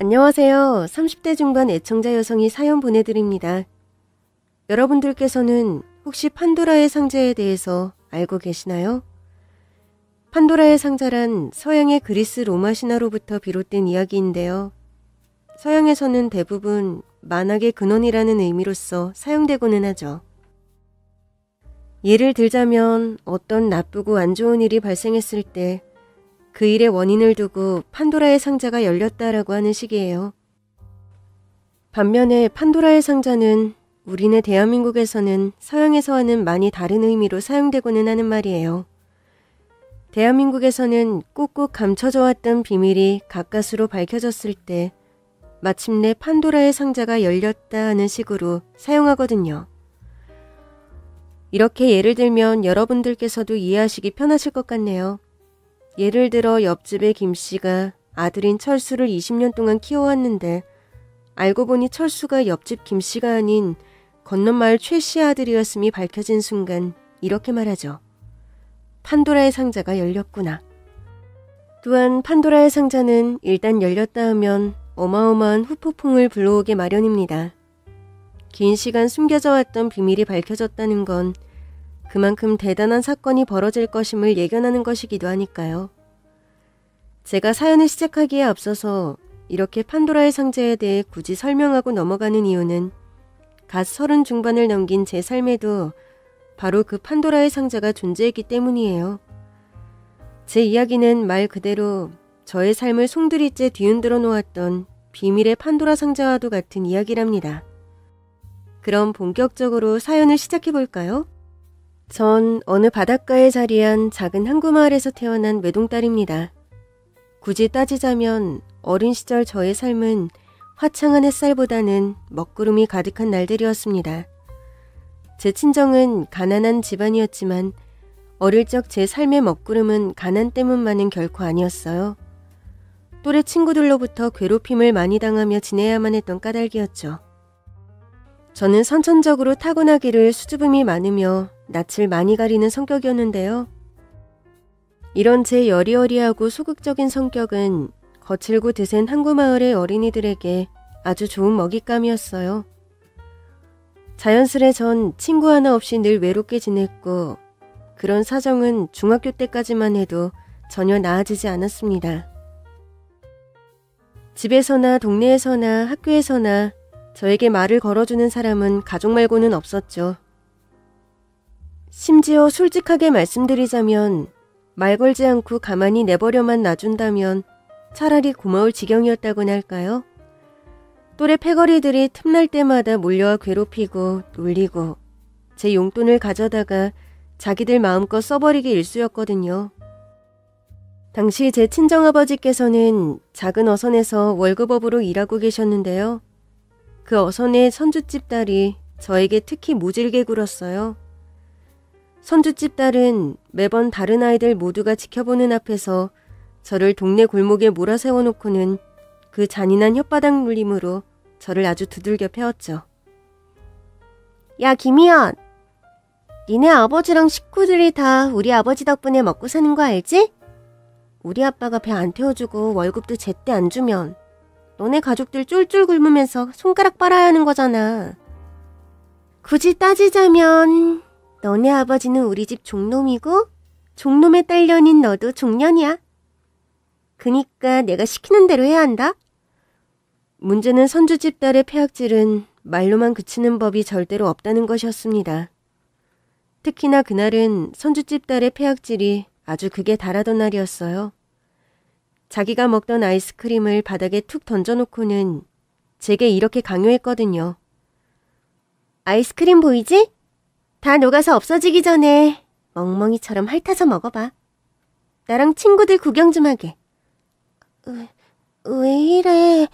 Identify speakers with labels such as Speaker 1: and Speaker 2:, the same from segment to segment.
Speaker 1: 안녕하세요. 30대 중반 애청자 여성이 사연 보내드립니다. 여러분들께서는 혹시 판도라의 상자에 대해서 알고 계시나요? 판도라의 상자란 서양의 그리스 로마 신화로부터 비롯된 이야기인데요. 서양에서는 대부분 만악의 근원이라는 의미로서 사용되고는 하죠. 예를 들자면 어떤 나쁘고 안 좋은 일이 발생했을 때 그 일의 원인을 두고 판도라의 상자가 열렸다라고 하는 식이에요. 반면에 판도라의 상자는 우리네 대한민국에서는 서양에서와는 많이 다른 의미로 사용되고는 하는 말이에요. 대한민국에서는 꾹꾹 감춰져 왔던 비밀이 가까스로 밝혀졌을 때 마침내 판도라의 상자가 열렸다 하는 식으로 사용하거든요. 이렇게 예를 들면 여러분들께서도 이해하시기 편하실 것 같네요. 예를 들어 옆집의 김씨가 아들인 철수를 20년 동안 키워왔는데 알고 보니 철수가 옆집 김씨가 아닌 건너마을 최씨의 아들이었음이 밝혀진 순간 이렇게 말하죠. 판도라의 상자가 열렸구나. 또한 판도라의 상자는 일단 열렸다 하면 어마어마한 후폭풍을 불러오게 마련입니다. 긴 시간 숨겨져 왔던 비밀이 밝혀졌다는 건 그만큼 대단한 사건이 벌어질 것임을 예견하는 것이기도 하니까요. 제가 사연을 시작하기에 앞서서 이렇게 판도라의 상자에 대해 굳이 설명하고 넘어가는 이유는 갓 30 중반을 넘긴 제 삶에도 바로 그 판도라의 상자가 존재했기 때문이에요. 제 이야기는 말 그대로 저의 삶을 송두리째 뒤흔들어 놓았던 비밀의 판도라 상자와도 같은 이야기랍니다. 그럼 본격적으로 사연을 시작해볼까요? 전 어느 바닷가에 자리한 작은 항구 마을에서 태어난 외동딸입니다. 굳이 따지자면 어린 시절 저의 삶은 화창한 햇살보다는 먹구름이 가득한 날들이었습니다. 제 친정은 가난한 집안이었지만 어릴 적 제 삶의 먹구름은 가난 때문만은 결코 아니었어요. 또래 친구들로부터 괴롭힘을 많이 당하며 지내야만 했던 까닭이었죠. 저는 선천적으로 타고나기를 수줍음이 많으며 낯을 많이 가리는 성격이었는데요. 이런 제 여리여리하고 소극적인 성격은 거칠고 드센 항구마을의 어린이들에게 아주 좋은 먹잇감이었어요. 자연스레 전 친구 하나 없이 늘 외롭게 지냈고 그런 사정은 중학교 때까지만 해도 전혀 나아지지 않았습니다. 집에서나 동네에서나 학교에서나 저에게 말을 걸어주는 사람은 가족 말고는 없었죠. 심지어 솔직하게 말씀드리자면 말 걸지 않고 가만히 내버려만 놔준다면 차라리 고마울 지경이었다고나 할까요? 또래 패거리들이 틈날 때마다 몰려와 괴롭히고 놀리고 제 용돈을 가져다가 자기들 마음껏 써버리기 일쑤였거든요. 당시 제 친정아버지께서는 작은 어선에서 월급업으로 일하고 계셨는데요. 그 어선의 선주집 딸이 저에게 특히 모질게 굴었어요. 선주집 딸은 매번 다른 아이들 모두가 지켜보는 앞에서 저를 동네 골목에 몰아세워놓고는 그 잔인한 혓바닥 물림으로 저를 아주 두들겨 패웠죠. 야 김희연! 니네 아버지랑 식구들이 다 우리 아버지 덕분에 먹고 사는 거 알지? 우리 아빠가 배 안 태워주고 월급도 제때 안 주면 너네 가족들 쫄쫄 굶으면서 손가락 빨아야 하는 거잖아. 굳이 따지자면 너네 아버지는 우리 집 종놈이고 종놈의 딸년인 너도 종년이야. 그니까 내가 시키는 대로 해야 한다. 문제는 선주집 딸의 폐악질은 말로만 그치는 법이 절대로 없다는 것이었습니다. 특히나 그날은 선주집 딸의 폐악질이 아주 극에 달하던 날이었어요. 자기가 먹던 아이스크림을 바닥에 툭 던져놓고는 제게 이렇게 강요했거든요. 아이스크림 보이지? 다 녹아서 없어지기 전에 멍멍이처럼 핥아서 먹어봐. 나랑 친구들 구경 좀 하게. 왜 이래?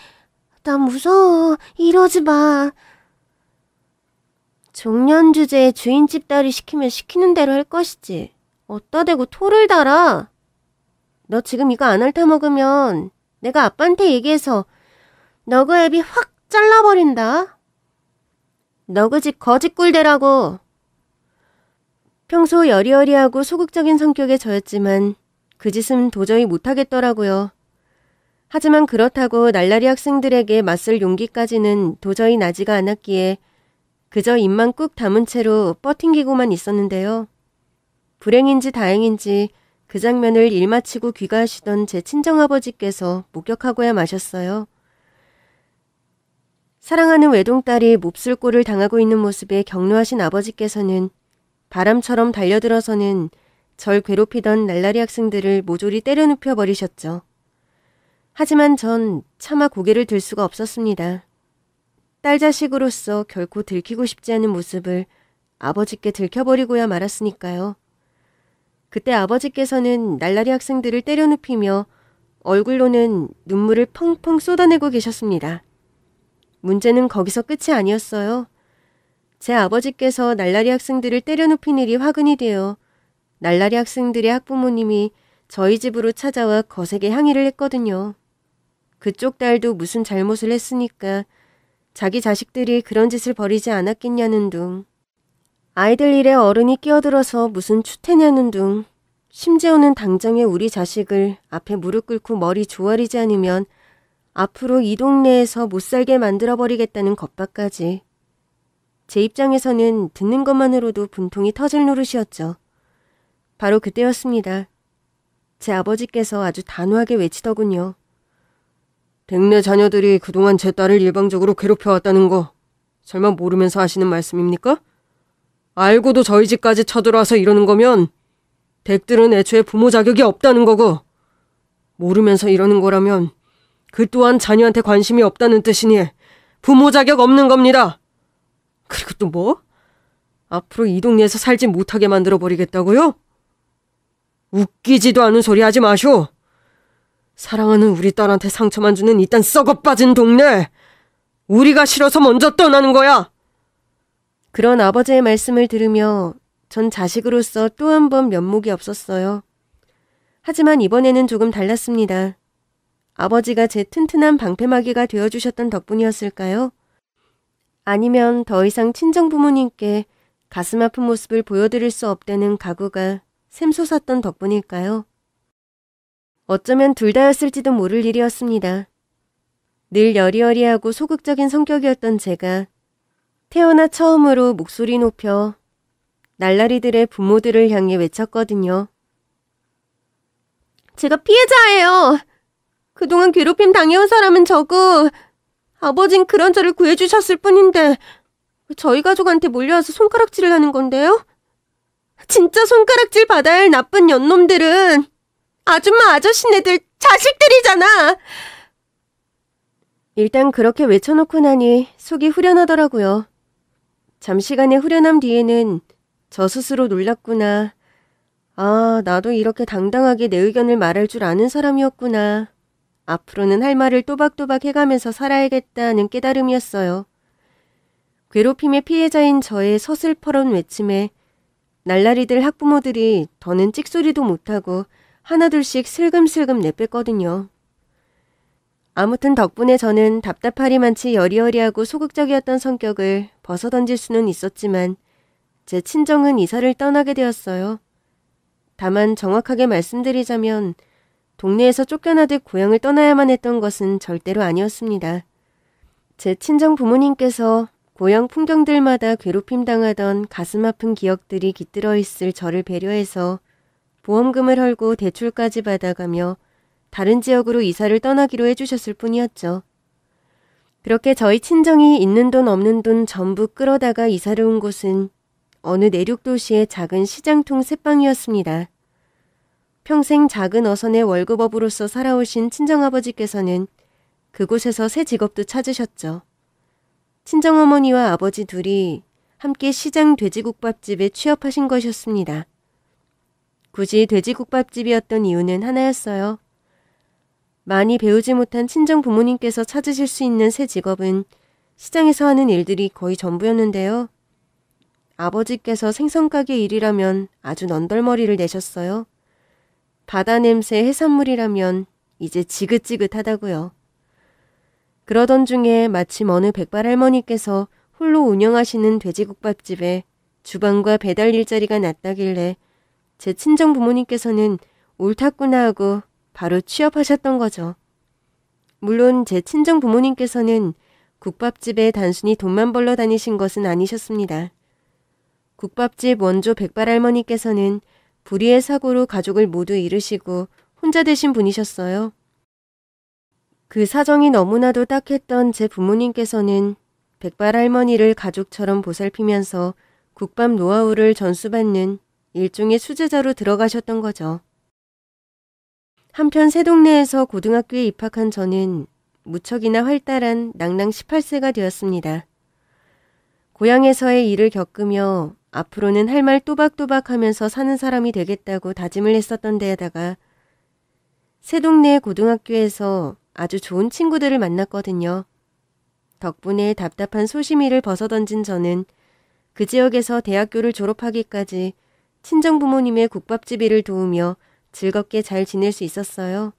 Speaker 1: 나 무서워. 이러지 마. 종년 주제에 주인집 딸이 시키면 시키는 대로 할 것이지. 어따 대고 토를 달아. 너 지금 이거 안 핥아먹으면 내가 아빠한테 얘기해서 너그 애비 확 잘라버린다. 너그 집 거짓꿀대라고. 평소 여리여리하고 소극적인 성격의 저였지만 그 짓은 도저히 못하겠더라고요. 하지만 그렇다고 날라리 학생들에게 맞설 용기까지는 도저히 나지가 않았기에 그저 입만 꾹 다문 채로 뻗팅기고만 있었는데요. 불행인지 다행인지 그 장면을 일 마치고 귀가하시던 제 친정아버지께서 목격하고야 마셨어요. 사랑하는 외동딸이 몹쓸 꼴을 당하고 있는 모습에 격노하신 아버지께서는 바람처럼 달려들어서는 절 괴롭히던 날라리 학생들을 모조리 때려눕혀 버리셨죠. 하지만 전 차마 고개를 들 수가 없었습니다. 딸 자식으로서 결코 들키고 싶지 않은 모습을 아버지께 들켜버리고야 말았으니까요. 그때 아버지께서는 날라리 학생들을 때려눕히며 얼굴로는 눈물을 펑펑 쏟아내고 계셨습니다. 문제는 거기서 끝이 아니었어요. 제 아버지께서 날라리 학생들을 때려눕힌 일이 화근이 되어 날라리 학생들의 학부모님이 저희 집으로 찾아와 거세게 항의를 했거든요. 그쪽 딸도 무슨 잘못을 했으니까 자기 자식들이 그런 짓을 벌이지 않았겠냐는 둥. 아이들 일에 어른이 끼어들어서 무슨 추태냐는 둥. 심지어는 당장에 우리 자식을 앞에 무릎 꿇고 머리 조아리지 않으면 앞으로 이 동네에서 못 살게 만들어버리겠다는 겁박까지. 제 입장에서는 듣는 것만으로도 분통이 터질 노릇이었죠. 바로 그때였습니다. 제 아버지께서 아주 단호하게 외치더군요. 백내 자녀들이 그동안 제 딸을 일방적으로 괴롭혀왔다는 거 설마 모르면서 하시는 말씀입니까? 알고도 저희 집까지 쳐들어와서 이러는 거면 댁들은 애초에 부모 자격이 없다는 거고, 모르면서 이러는 거라면 그 또한 자녀한테 관심이 없다는 뜻이니 부모 자격 없는 겁니다. 그리고 또 뭐? 앞으로 이 동네에서 살지 못하게 만들어버리겠다고요? 웃기지도 않은 소리 하지 마쇼. 사랑하는 우리 딸한테 상처만 주는 이딴 썩어빠진 동네, 우리가 싫어서 먼저 떠나는 거야. 그런 아버지의 말씀을 들으며 전 자식으로서 또 한 번 면목이 없었어요. 하지만 이번에는 조금 달랐습니다. 아버지가 제 튼튼한 방패막이가 되어주셨던 덕분이었을까요? 아니면 더 이상 친정부모님께 가슴 아픈 모습을 보여드릴 수 없다는 각오가 샘솟았던 덕분일까요? 어쩌면 둘 다였을지도 모를 일이었습니다. 늘 여리여리하고 소극적인 성격이었던 제가 태어나 처음으로 목소리 높여 날라리들의 부모들을 향해 외쳤거든요. 제가 피해자예요. 그동안 괴롭힘 당해온 사람은 저고 아버진 그런 저를 구해주셨을 뿐인데 저희 가족한테 몰려와서 손가락질을 하는 건데요? 진짜 손가락질 받아야 할 나쁜 년놈들은 아줌마 아저씨네들 자식들이잖아. 일단 그렇게 외쳐놓고 나니 속이 후련하더라고요. 잠시간의 후련함 뒤에는 저 스스로 놀랐구나. 아, 나도 이렇게 당당하게 내 의견을 말할 줄 아는 사람이었구나. 앞으로는 할 말을 또박또박 해가면서 살아야겠다는 깨달음이었어요. 괴롭힘의 피해자인 저의 서슬퍼런 외침에 날라리들 학부모들이 더는 찍소리도 못하고 하나둘씩 슬금슬금 내뺐거든요. 아무튼 덕분에 저는 답답하리만치 여리여리하고 소극적이었던 성격을 벗어던질 수는 있었지만 제 친정은 이사를 떠나게 되었어요. 다만 정확하게 말씀드리자면 동네에서 쫓겨나듯 고향을 떠나야만 했던 것은 절대로 아니었습니다. 제 친정 부모님께서 고향 풍경들마다 괴롭힘 당하던 가슴 아픈 기억들이 깃들어 있을 저를 배려해서 보험금을 헐고 대출까지 받아가며 다른 지역으로 이사를 떠나기로 해주셨을 뿐이었죠. 그렇게 저희 친정이 있는 돈 없는 돈 전부 끌어다가 이사를 온 곳은 어느 내륙 도시의 작은 시장통 셋방이었습니다. 평생 작은 어선의 월급업으로서 살아오신 친정아버지께서는 그곳에서 새 직업도 찾으셨죠. 친정어머니와 아버지 둘이 함께 시장 돼지국밥집에 취업하신 것이었습니다. 굳이 돼지국밥집이었던 이유는 하나였어요. 많이 배우지 못한 친정 부모님께서 찾으실 수 있는 새 직업은 시장에서 하는 일들이 거의 전부였는데요. 아버지께서 생선가게 일이라면 아주 넌덜머리를 내셨어요. 바다 냄새 해산물이라면 이제 지긋지긋하다고요. 그러던 중에 마침 어느 백발 할머니께서 홀로 운영하시는 돼지국밥집에 주방과 배달 일자리가 났다길래 제 친정 부모님께서는 옳았구나 하고 바로 취업하셨던 거죠. 물론 제 친정 부모님께서는 국밥집에 단순히 돈만 벌러 다니신 것은 아니셨습니다. 국밥집 원조 백발할머니께서는 불의의 사고로 가족을 모두 잃으시고 혼자 되신 분이셨어요. 그 사정이 너무나도 딱했던 제 부모님께서는 백발할머니를 가족처럼 보살피면서 국밥 노하우를 전수받는 일종의 수제자로 들어가셨던 거죠. 한편 새동네에서 고등학교에 입학한 저는 무척이나 활달한 낭낭 18세가 되었습니다. 고향에서의 일을 겪으며 앞으로는 할 말 또박또박 하면서 사는 사람이 되겠다고 다짐을 했었던 데에다가 새동네 고등학교에서 아주 좋은 친구들을 만났거든요. 덕분에 답답한 소심이를 벗어던진 저는 그 지역에서 대학교를 졸업하기까지 친정 부모님의 국밥집 일을 도우며 즐겁게 잘 지낼 수 있었어요.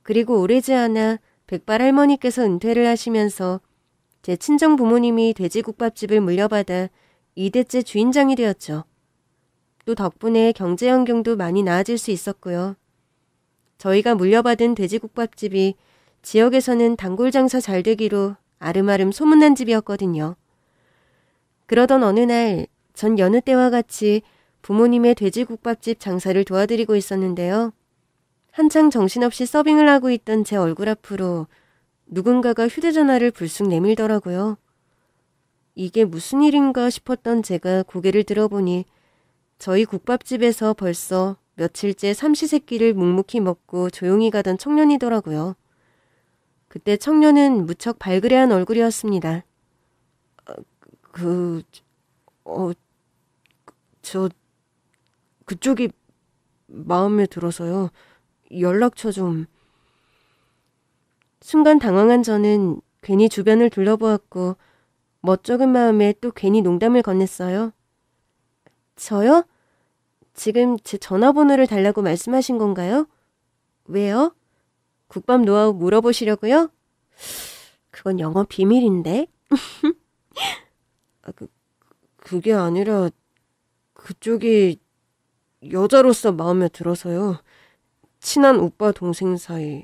Speaker 1: 그리고 오래지 않아 백발 할머니께서 은퇴를 하시면서 제 친정 부모님이 돼지국밥집을 물려받아 2대째 주인장이 되었죠. 또 덕분에 경제 환경도 많이 나아질 수 있었고요. 저희가 물려받은 돼지국밥집이 지역에서는 단골 장사 잘 되기로 아름아름 소문난 집이었거든요. 그러던 어느 날 전 여느 때와 같이 부모님의 돼지국밥집 장사를 도와드리고 있었는데요. 한창 정신없이 서빙을 하고 있던 제 얼굴 앞으로 누군가가 휴대전화를 불쑥 내밀더라고요. 이게 무슨 일인가 싶었던 제가 고개를 들어보니 저희 국밥집에서 벌써 며칠째 삼시세끼를 묵묵히 먹고 조용히 가던 청년이더라고요. 그때 청년은 무척 발그레한 얼굴이었습니다. 그쪽이 마음에 들어서요. 연락처 좀. 순간 당황한 저는 괜히 주변을 둘러보았고 멋쩍은 마음에 또 괜히 농담을 건넸어요. 저요? 지금 제 전화번호를 달라고 말씀하신 건가요? 왜요? 국밥 노하우 물어보시려고요? 그건 영업 비밀인데. 그게 아니라 그쪽이 여자로서 마음에 들어서요. 친한 오빠 동생 사이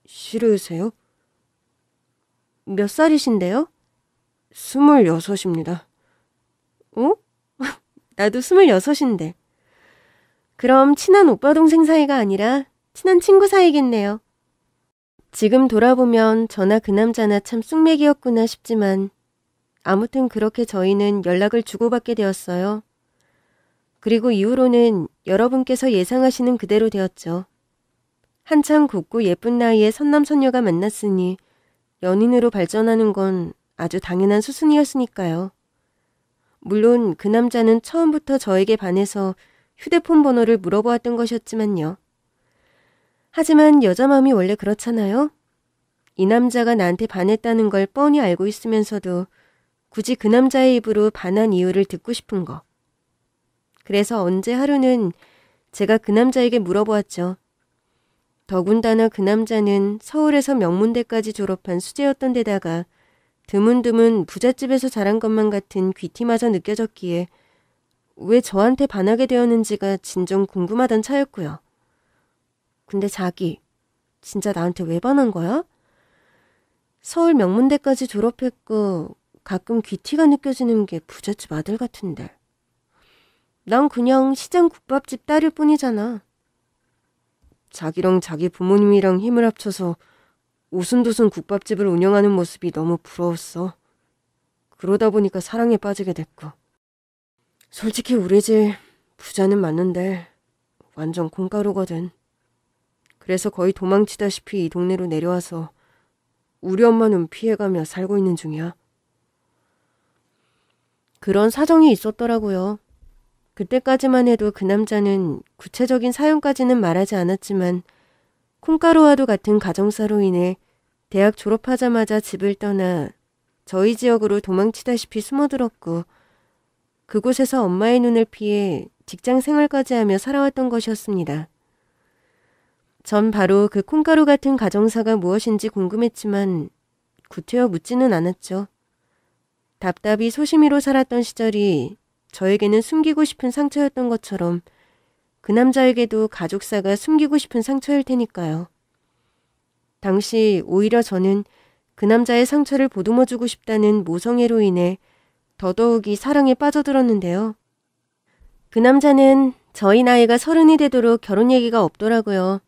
Speaker 1: 싫으세요? 몇 살이신데요? 26입니다. 어? 나도 26인데. 그럼 친한 오빠 동생 사이가 아니라 친한 친구 사이겠네요. 지금 돌아보면 저나 그 남자나 참 쑥맥이었구나 싶지만 아무튼 그렇게 저희는 연락을 주고받게 되었어요. 그리고 이후로는 여러분께서 예상하시는 그대로 되었죠. 한창 곱고 예쁜 나이에 선남선녀가 만났으니 연인으로 발전하는 건 아주 당연한 수순이었으니까요. 물론 그 남자는 처음부터 저에게 반해서 휴대폰 번호를 물어보았던 것이었지만요. 하지만 여자 마음이 원래 그렇잖아요. 이 남자가 나한테 반했다는 걸 뻔히 알고 있으면서도 굳이 그 남자의 입으로 반한 이유를 듣고 싶은 거. 그래서 언제 하루는 제가 그 남자에게 물어보았죠. 더군다나 그 남자는 서울에서 명문대까지 졸업한 수재였던 데다가 드문드문 부잣집에서 자란 것만 같은 귀티마저 느껴졌기에 왜 저한테 반하게 되었는지가 진정 궁금하던 차였고요. 근데 자기, 진짜 나한테 왜 반한 거야? 서울 명문대까지 졸업했고 가끔 귀티가 느껴지는 게 부잣집 아들 같은데. 난 그냥 시장 국밥집 딸일 뿐이잖아. 자기랑 자기 부모님이랑 힘을 합쳐서 오순도순 국밥집을 운영하는 모습이 너무 부러웠어. 그러다 보니까 사랑에 빠지게 됐고. 솔직히 우리 집 부자는 맞는데 완전 콩가루거든. 그래서 거의 도망치다시피 이 동네로 내려와서 우리 엄마는 피해가며 살고 있는 중이야. 그런 사정이 있었더라고요. 그때까지만 해도 그 남자는 구체적인 사연까지는 말하지 않았지만 콩가루와도 같은 가정사로 인해 대학 졸업하자마자 집을 떠나 저희 지역으로 도망치다시피 숨어들었고 그곳에서 엄마의 눈을 피해 직장 생활까지 하며 살아왔던 것이었습니다. 전 바로 그 콩가루 같은 가정사가 무엇인지 궁금했지만 구태여 묻지는 않았죠. 답답이 소심이로 살았던 시절이 저에게는 숨기고 싶은 상처였던 것처럼 그 남자에게도 가족사가 숨기고 싶은 상처일 테니까요. 당시 오히려 저는 그 남자의 상처를 보듬어주고 싶다는 모성애로 인해 더더욱이 사랑에 빠져들었는데요. 그 남자는 저희 나이가 30이 되도록 결혼 얘기가 없더라고요.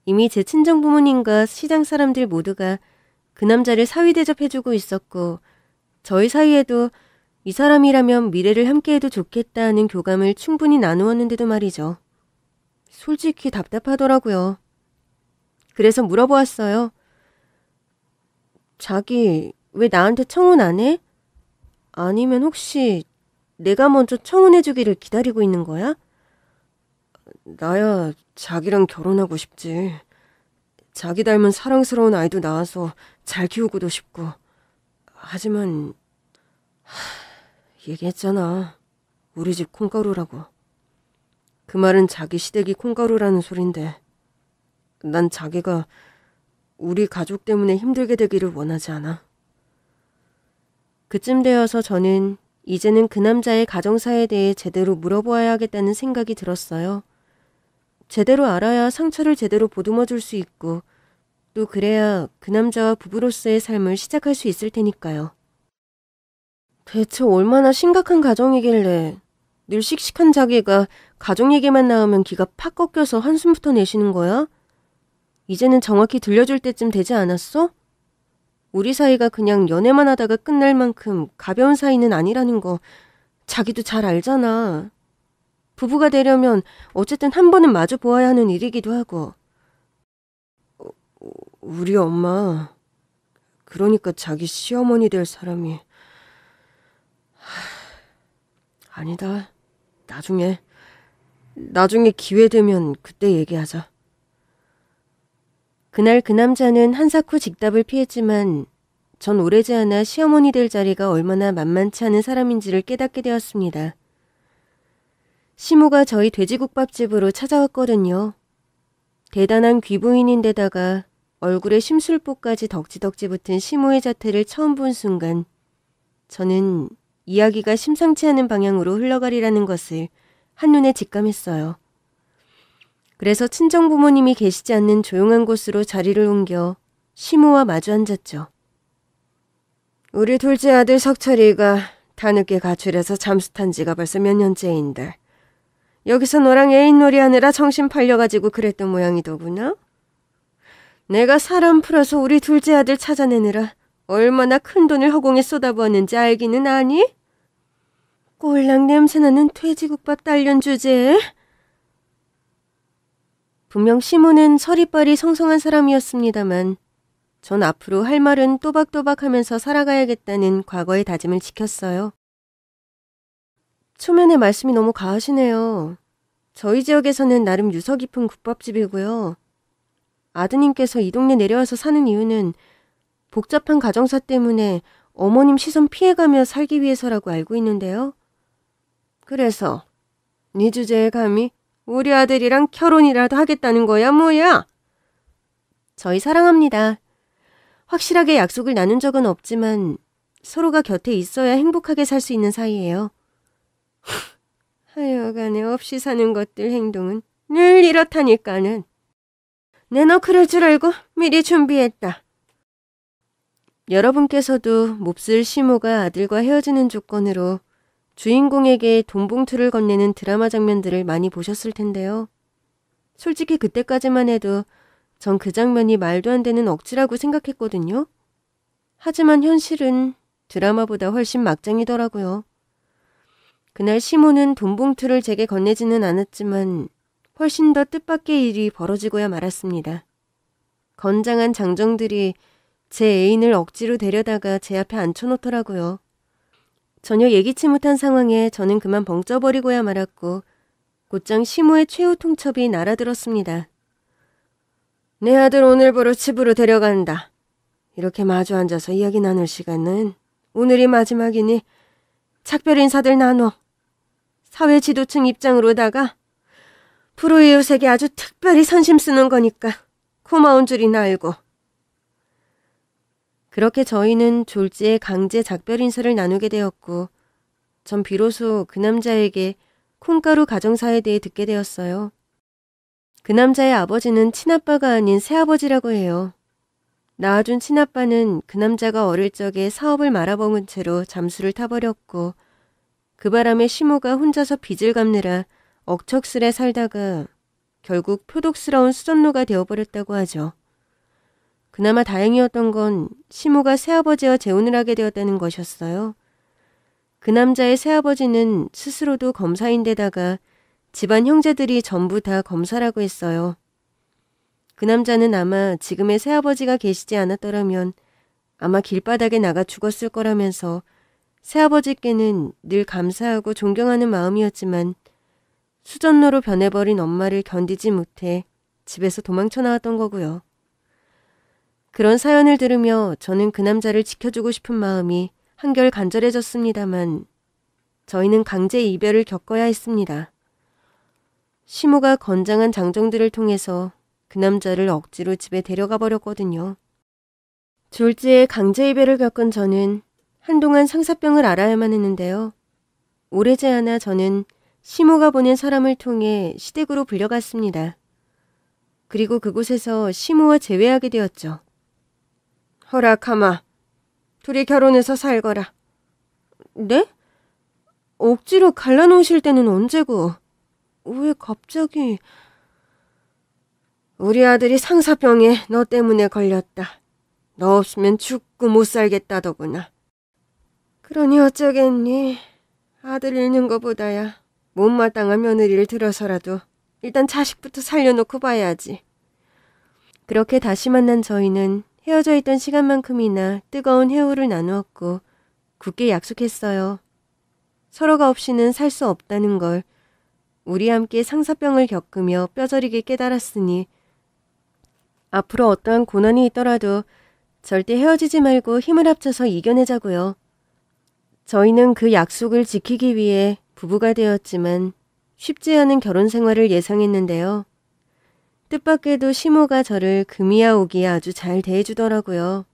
Speaker 1: 이미 제 친정 부모님과 시장 사람들 모두가 그 남자를 사위 대접해주고 있었고 저희 사이에도 이 사람이라면 미래를 함께해도 좋겠다 하는 교감을 충분히 나누었는데도 말이죠. 솔직히 답답하더라고요. 그래서 물어보았어요. 자기 왜 나한테 청혼 안 해? 아니면 혹시 내가 먼저 청혼해주기를 기다리고 있는 거야? 나야 자기랑 결혼하고 싶지. 자기 닮은 사랑스러운 아이도 낳아서 잘 키우고도 싶고. 하지만 얘기했잖아. 우리 집 콩가루라고. 그 말은 자기 시댁이 콩가루라는 소린데 난 자기가 우리 가족 때문에 힘들게 되기를 원하지 않아. 그쯤 되어서 저는 이제는 그 남자의 가정사에 대해 제대로 물어보아야 하겠다는 생각이 들었어요. 제대로 알아야 상처를 제대로 보듬어줄 수 있고 또 그래야 그 남자와 부부로서의 삶을 시작할 수 있을 테니까요. 대체 얼마나 심각한 가정이길래 늘 씩씩한 자기가 가족 얘기만 나오면 기가 팍 꺾여서 한숨부터 내쉬는 거야? 이제는 정확히 들려줄 때쯤 되지 않았어? 우리 사이가 그냥 연애만 하다가 끝날 만큼 가벼운 사이는 아니라는 거 자기도 잘 알잖아. 부부가 되려면 어쨌든 한 번은 마주 보아야 하는 일이기도 하고. 우리 엄마, 그러니까 자기 시어머니 될 사람이... 아니다. 나중에 기회 되면 그때 얘기하자. 그날 그 남자는 한사코 직답을 피했지만 전 오래지 않아 시어머니 될 자리가 얼마나 만만치 않은 사람인지를 깨닫게 되었습니다. 시모가 저희 돼지국밥집으로 찾아왔거든요. 대단한 귀부인인데다가 얼굴에 심술보까지 덕지덕지 붙은 시모의 자태를 처음 본 순간 저는 이야기가 심상치 않은 방향으로 흘러가리라는 것을 한눈에 직감했어요. 그래서 친정부모님이 계시지 않는 조용한 곳으로 자리를 옮겨 시모와 마주 앉았죠. 우리 둘째 아들 석철이가 다늦게 가출해서 잠수 탄 지가 벌써 몇 년째인데 여기서 너랑 애인놀이 하느라 정신 팔려가지고 그랬던 모양이더구나. 내가 사람 풀어서 우리 둘째 아들 찾아내느라 얼마나 큰 돈을 허공에 쏟아부었는지 알기는 아니? 꼴랑 냄새나는 돼지국밥 딸년 주제에? 분명 시모는 서리빨이 성성한 사람이었습니다만 전 앞으로 할 말은 또박또박 하면서 살아가야겠다는 과거의 다짐을 지켰어요. 초면에 말씀이 너무 가하시네요. 저희 지역에서는 나름 유서 깊은 국밥집이고요. 아드님께서 이 동네 내려와서 사는 이유는 복잡한 가정사 때문에 어머님 시선 피해가며 살기 위해서라고 알고 있는데요. 그래서 네 주제에 감히 우리 아들이랑 결혼이라도 하겠다는 거야 뭐야? 저희 사랑합니다. 확실하게 약속을 나눈 적은 없지만 서로가 곁에 있어야 행복하게 살 수 있는 사이예요. 하여간에 없이 사는 것들 행동은 늘 이렇다니까는. 내 너 그럴 줄 알고 미리 준비했다. 여러분께서도 몹쓸 시모가 아들과 헤어지는 조건으로 주인공에게 돈봉투를 건네는 드라마 장면들을 많이 보셨을 텐데요. 솔직히 그때까지만 해도 전 그 장면이 말도 안 되는 억지라고 생각했거든요. 하지만 현실은 드라마보다 훨씬 막장이더라고요. 그날 시모는 돈봉투를 제게 건네지는 않았지만 훨씬 더 뜻밖의 일이 벌어지고야 말았습니다. 건장한 장정들이 제 애인을 억지로 데려다가 제 앞에 앉혀놓더라고요. 전혀 예기치 못한 상황에 저는 그만 벙쪄버리고야 말았고 곧장 시모의 최후 통첩이 날아들었습니다. 내 아들 오늘부로 집으로 데려간다. 이렇게 마주 앉아서 이야기 나눌 시간은 오늘이 마지막이니 작별 인사들 나눠. 사회 지도층 입장으로다가 불우이웃에게 아주 특별히 선심 쓰는 거니까 고마운 줄이나 알고. 그렇게 저희는 졸지에 강제 작별 인사를 나누게 되었고 전 비로소 그 남자에게 콩가루 가정사에 대해 듣게 되었어요. 그 남자의 아버지는 친아빠가 아닌 새아버지라고 해요. 낳아준 친아빠는 그 남자가 어릴 적에 사업을 말아먹은 채로 잠수를 타버렸고 그 바람에 시모가 혼자서 빚을 갚느라 억척스레 살다가 결국 표독스러운 수전노가 되어버렸다고 하죠. 그나마 다행이었던 건 시모가 새아버지와 재혼을 하게 되었다는 것이었어요. 그 남자의 새아버지는 스스로도 검사인데다가 집안 형제들이 전부 다 검사라고 했어요. 그 남자는 아마 지금의 새아버지가 계시지 않았더라면 아마 길바닥에 나가 죽었을 거라면서 새아버지께는 늘 감사하고 존경하는 마음이었지만 수전노로 변해버린 엄마를 견디지 못해 집에서 도망쳐 나왔던 거고요. 그런 사연을 들으며 저는 그 남자를 지켜주고 싶은 마음이 한결 간절해졌습니다만 저희는 강제 이별을 겪어야 했습니다. 시모가 건장한 장정들을 통해서 그 남자를 억지로 집에 데려가 버렸거든요. 졸지에 강제 이별을 겪은 저는 한동안 상사병을 앓아야만 했는데요. 오래지 않아 저는 시모가 보낸 사람을 통해 시댁으로 불려갔습니다. 그리고 그곳에서 시모와 재회하게 되었죠. 허락하마. 둘이 결혼해서 살거라. 네? 억지로 갈라놓으실 때는 언제고? 왜 갑자기... 우리 아들이 상사병에 너 때문에 걸렸다. 너 없으면 죽고 못 살겠다더구나. 그러니 어쩌겠니. 아들 잃는 것보다야 못마땅한 며느리를 들어서라도 일단 자식부터 살려놓고 봐야지. 그렇게 다시 만난 저희는 헤어져 있던 시간만큼이나 뜨거운 해오를 나누었고 굳게 약속했어요. 서로가 없이는 살 수 없다는 걸 우리 함께 상사병을 겪으며 뼈저리게 깨달았으니 앞으로 어떠한 고난이 있더라도 절대 헤어지지 말고 힘을 합쳐서 이겨내자고요. 저희는 그 약속을 지키기 위해 부부가 되었지만 쉽지 않은 결혼 생활을 예상했는데요. 뜻밖에도 시모가 저를 금이야 오기야 아주 잘 대해주더라고요.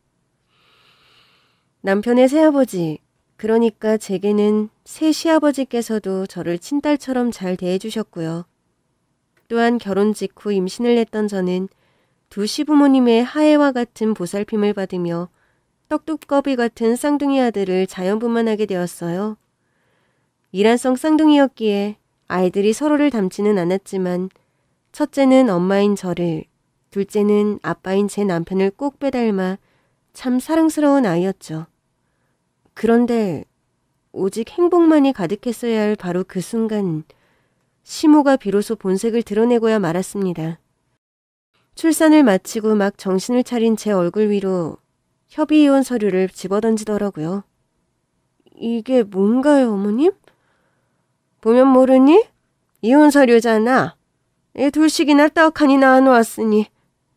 Speaker 1: 남편의 새아버지, 그러니까 제게는 새 시아버지께서도 저를 친딸처럼 잘 대해주셨고요. 또한 결혼 직후 임신을 했던 저는 두 시부모님의 하애와 같은 보살핌을 받으며 떡두꺼비 같은 쌍둥이 아들을 자연분만하게 되었어요. 이란성 쌍둥이였기에 아이들이 서로를 닮지는 않았지만 첫째는 엄마인 저를, 둘째는 아빠인 제 남편을 꼭 빼닮아 참 사랑스러운 아이였죠. 그런데 오직 행복만이 가득했어야 할 바로 그 순간 시모가 비로소 본색을 드러내고야 말았습니다. 출산을 마치고 막 정신을 차린 제 얼굴 위로 협의이혼 서류를 집어던지더라고요. 이게 뭔가요, 어머님? 보면 모르니? 이혼 서류잖아. 애 둘씩이나 떡하니 낳아놓았으니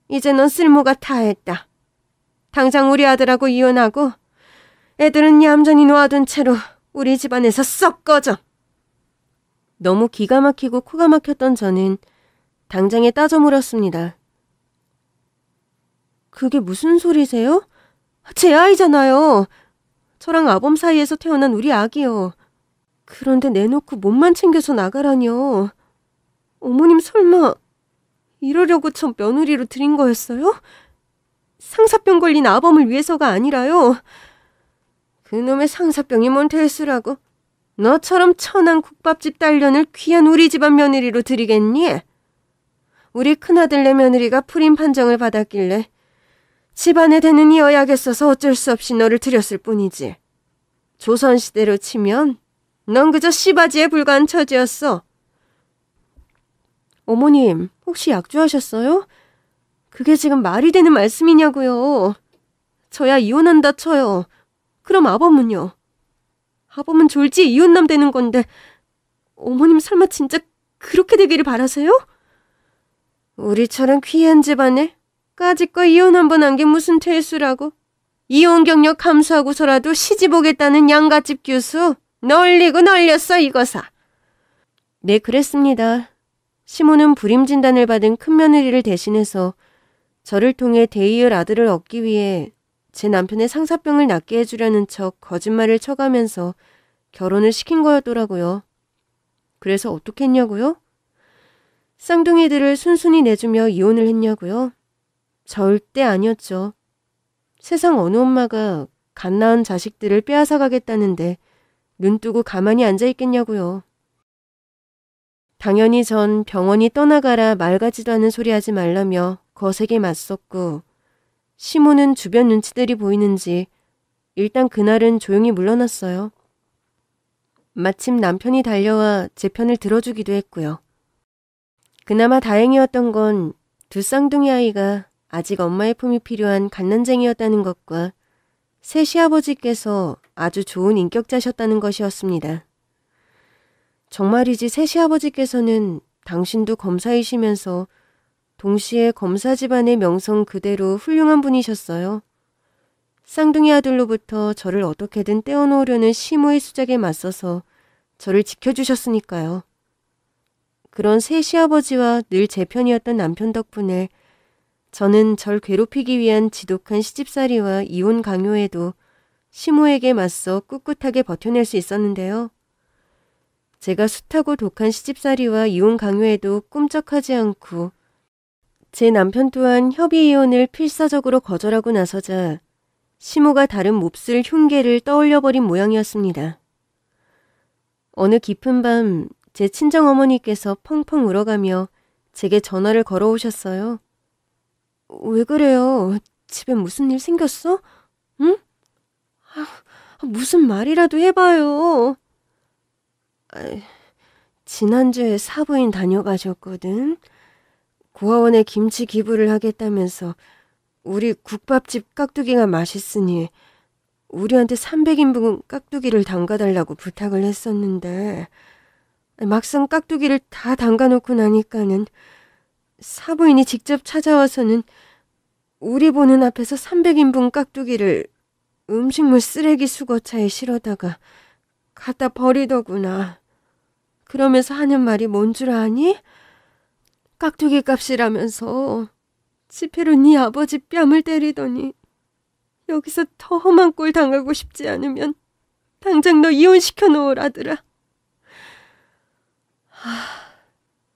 Speaker 1: 이제 넌 쓸모가 다했다. 당장 우리 아들하고 이혼하고 애들은 얌전히 놓아둔 채로 우리 집안에서 썩 꺼져. 너무 기가 막히고 코가 막혔던 저는 당장에 따져 물었습니다. 그게 무슨 소리세요? 제 아이잖아요. 저랑 아범 사이에서 태어난 우리 아기요. 그런데 내놓고 몸만 챙겨서 나가라뇨. 어머님 설마 이러려고 저 며느리로 들인 거였어요? 상사병 걸린 아범을 위해서가 아니라요. 그놈의 상사병이 뭔 대수라고. 너처럼 천한 국밥집 딸년을 귀한 우리 집안 며느리로 들이겠니? 우리 큰아들네 며느리가 풀인 판정을 받았길래 집안에 대는 이어야겠어서 어쩔 수 없이 너를 들였을 뿐이지. 조선시대로 치면 넌 그저 씨바지에 불과한 처지였어. 어머님, 혹시 약주하셨어요? 그게 지금 말이 되는 말씀이냐고요. 저야 이혼한다 쳐요. 그럼 아범은요? 아범은 졸지에 이혼남 되는 건데 어머님 설마 진짜 그렇게 되기를 바라세요? 우리처럼 귀한 집안에 까짓거 이혼 한 번 한 게 무슨 퇴수라고. 이혼 경력 감수하고서라도 시집 오겠다는 양갓집 교수 널리고 널렸어 이거사. 네, 그랬습니다. 시모는 불임 진단을 받은 큰며느리를 대신해서 저를 통해 대이을 아들을 얻기 위해 제 남편의 상사병을 낫게 해주려는 척 거짓말을 쳐가면서 결혼을 시킨 거였더라고요. 그래서 어떻게 했냐고요? 쌍둥이들을 순순히 내주며 이혼을 했냐고요? 절대 아니었죠. 세상 어느 엄마가 갓 낳은 자식들을 빼앗아 가겠다는데 눈뜨고 가만히 앉아 있겠냐고요. 당연히 전 병원이 떠나가라 말 같지도 않은 소리 하지 말라며 거세게 맞섰고, 시모는 주변 눈치들이 보이는지 일단 그날은 조용히 물러났어요. 마침 남편이 달려와 제 편을 들어주기도 했고요. 그나마 다행이었던 건 두 쌍둥이 아이가 아직 엄마의 품이 필요한 갓난쟁이였다는 것과 새 시아버지께서 아주 좋은 인격자셨다는 것이었습니다. 정말이지 새 시아버지께서는 당신도 검사이시면서 동시에 검사 집안의 명성 그대로 훌륭한 분이셨어요. 쌍둥이 아들로부터 저를 어떻게든 떼어놓으려는 시모의 수작에 맞서서 저를 지켜주셨으니까요. 그런 새 시아버지와 늘 제 편이었던 남편 덕분에 저는 절 괴롭히기 위한 지독한 시집살이와 이혼 강요에도 시모에게 맞서 꿋꿋하게 버텨낼 수 있었는데요. 제가 숱하고 독한 시집살이와 이혼 강요에도 꿈쩍하지 않고 제 남편 또한 협의 이혼을 필사적으로 거절하고 나서자 시모가 다른 몹쓸 흉계를 떠올려버린 모양이었습니다. 어느 깊은 밤 제 친정어머니께서 펑펑 울어가며 제게 전화를 걸어오셨어요. 왜 그래요? 집에 무슨 일 생겼어? 응? 무슨 말이라도 해봐요. 지난주에 사부인 다녀가셨거든. 고아원에 김치 기부를 하겠다면서 우리 국밥집 깍두기가 맛있으니 우리한테 300인분 깍두기를 담가달라고 부탁을 했었는데 막상 깍두기를 다 담가놓고 나니까는 사부인이 직접 찾아와서는 우리 보는 앞에서 300인분 깍두기를 음식물 쓰레기 수거차에 실어다가 갖다 버리더구나. 그러면서 하는 말이 뭔 줄 아니? 깍두기 값이라면서 지폐로 네 아버지 뺨을 때리더니 여기서 더 험한 꼴 당하고 싶지 않으면 당장 너 이혼시켜 놓으라더라.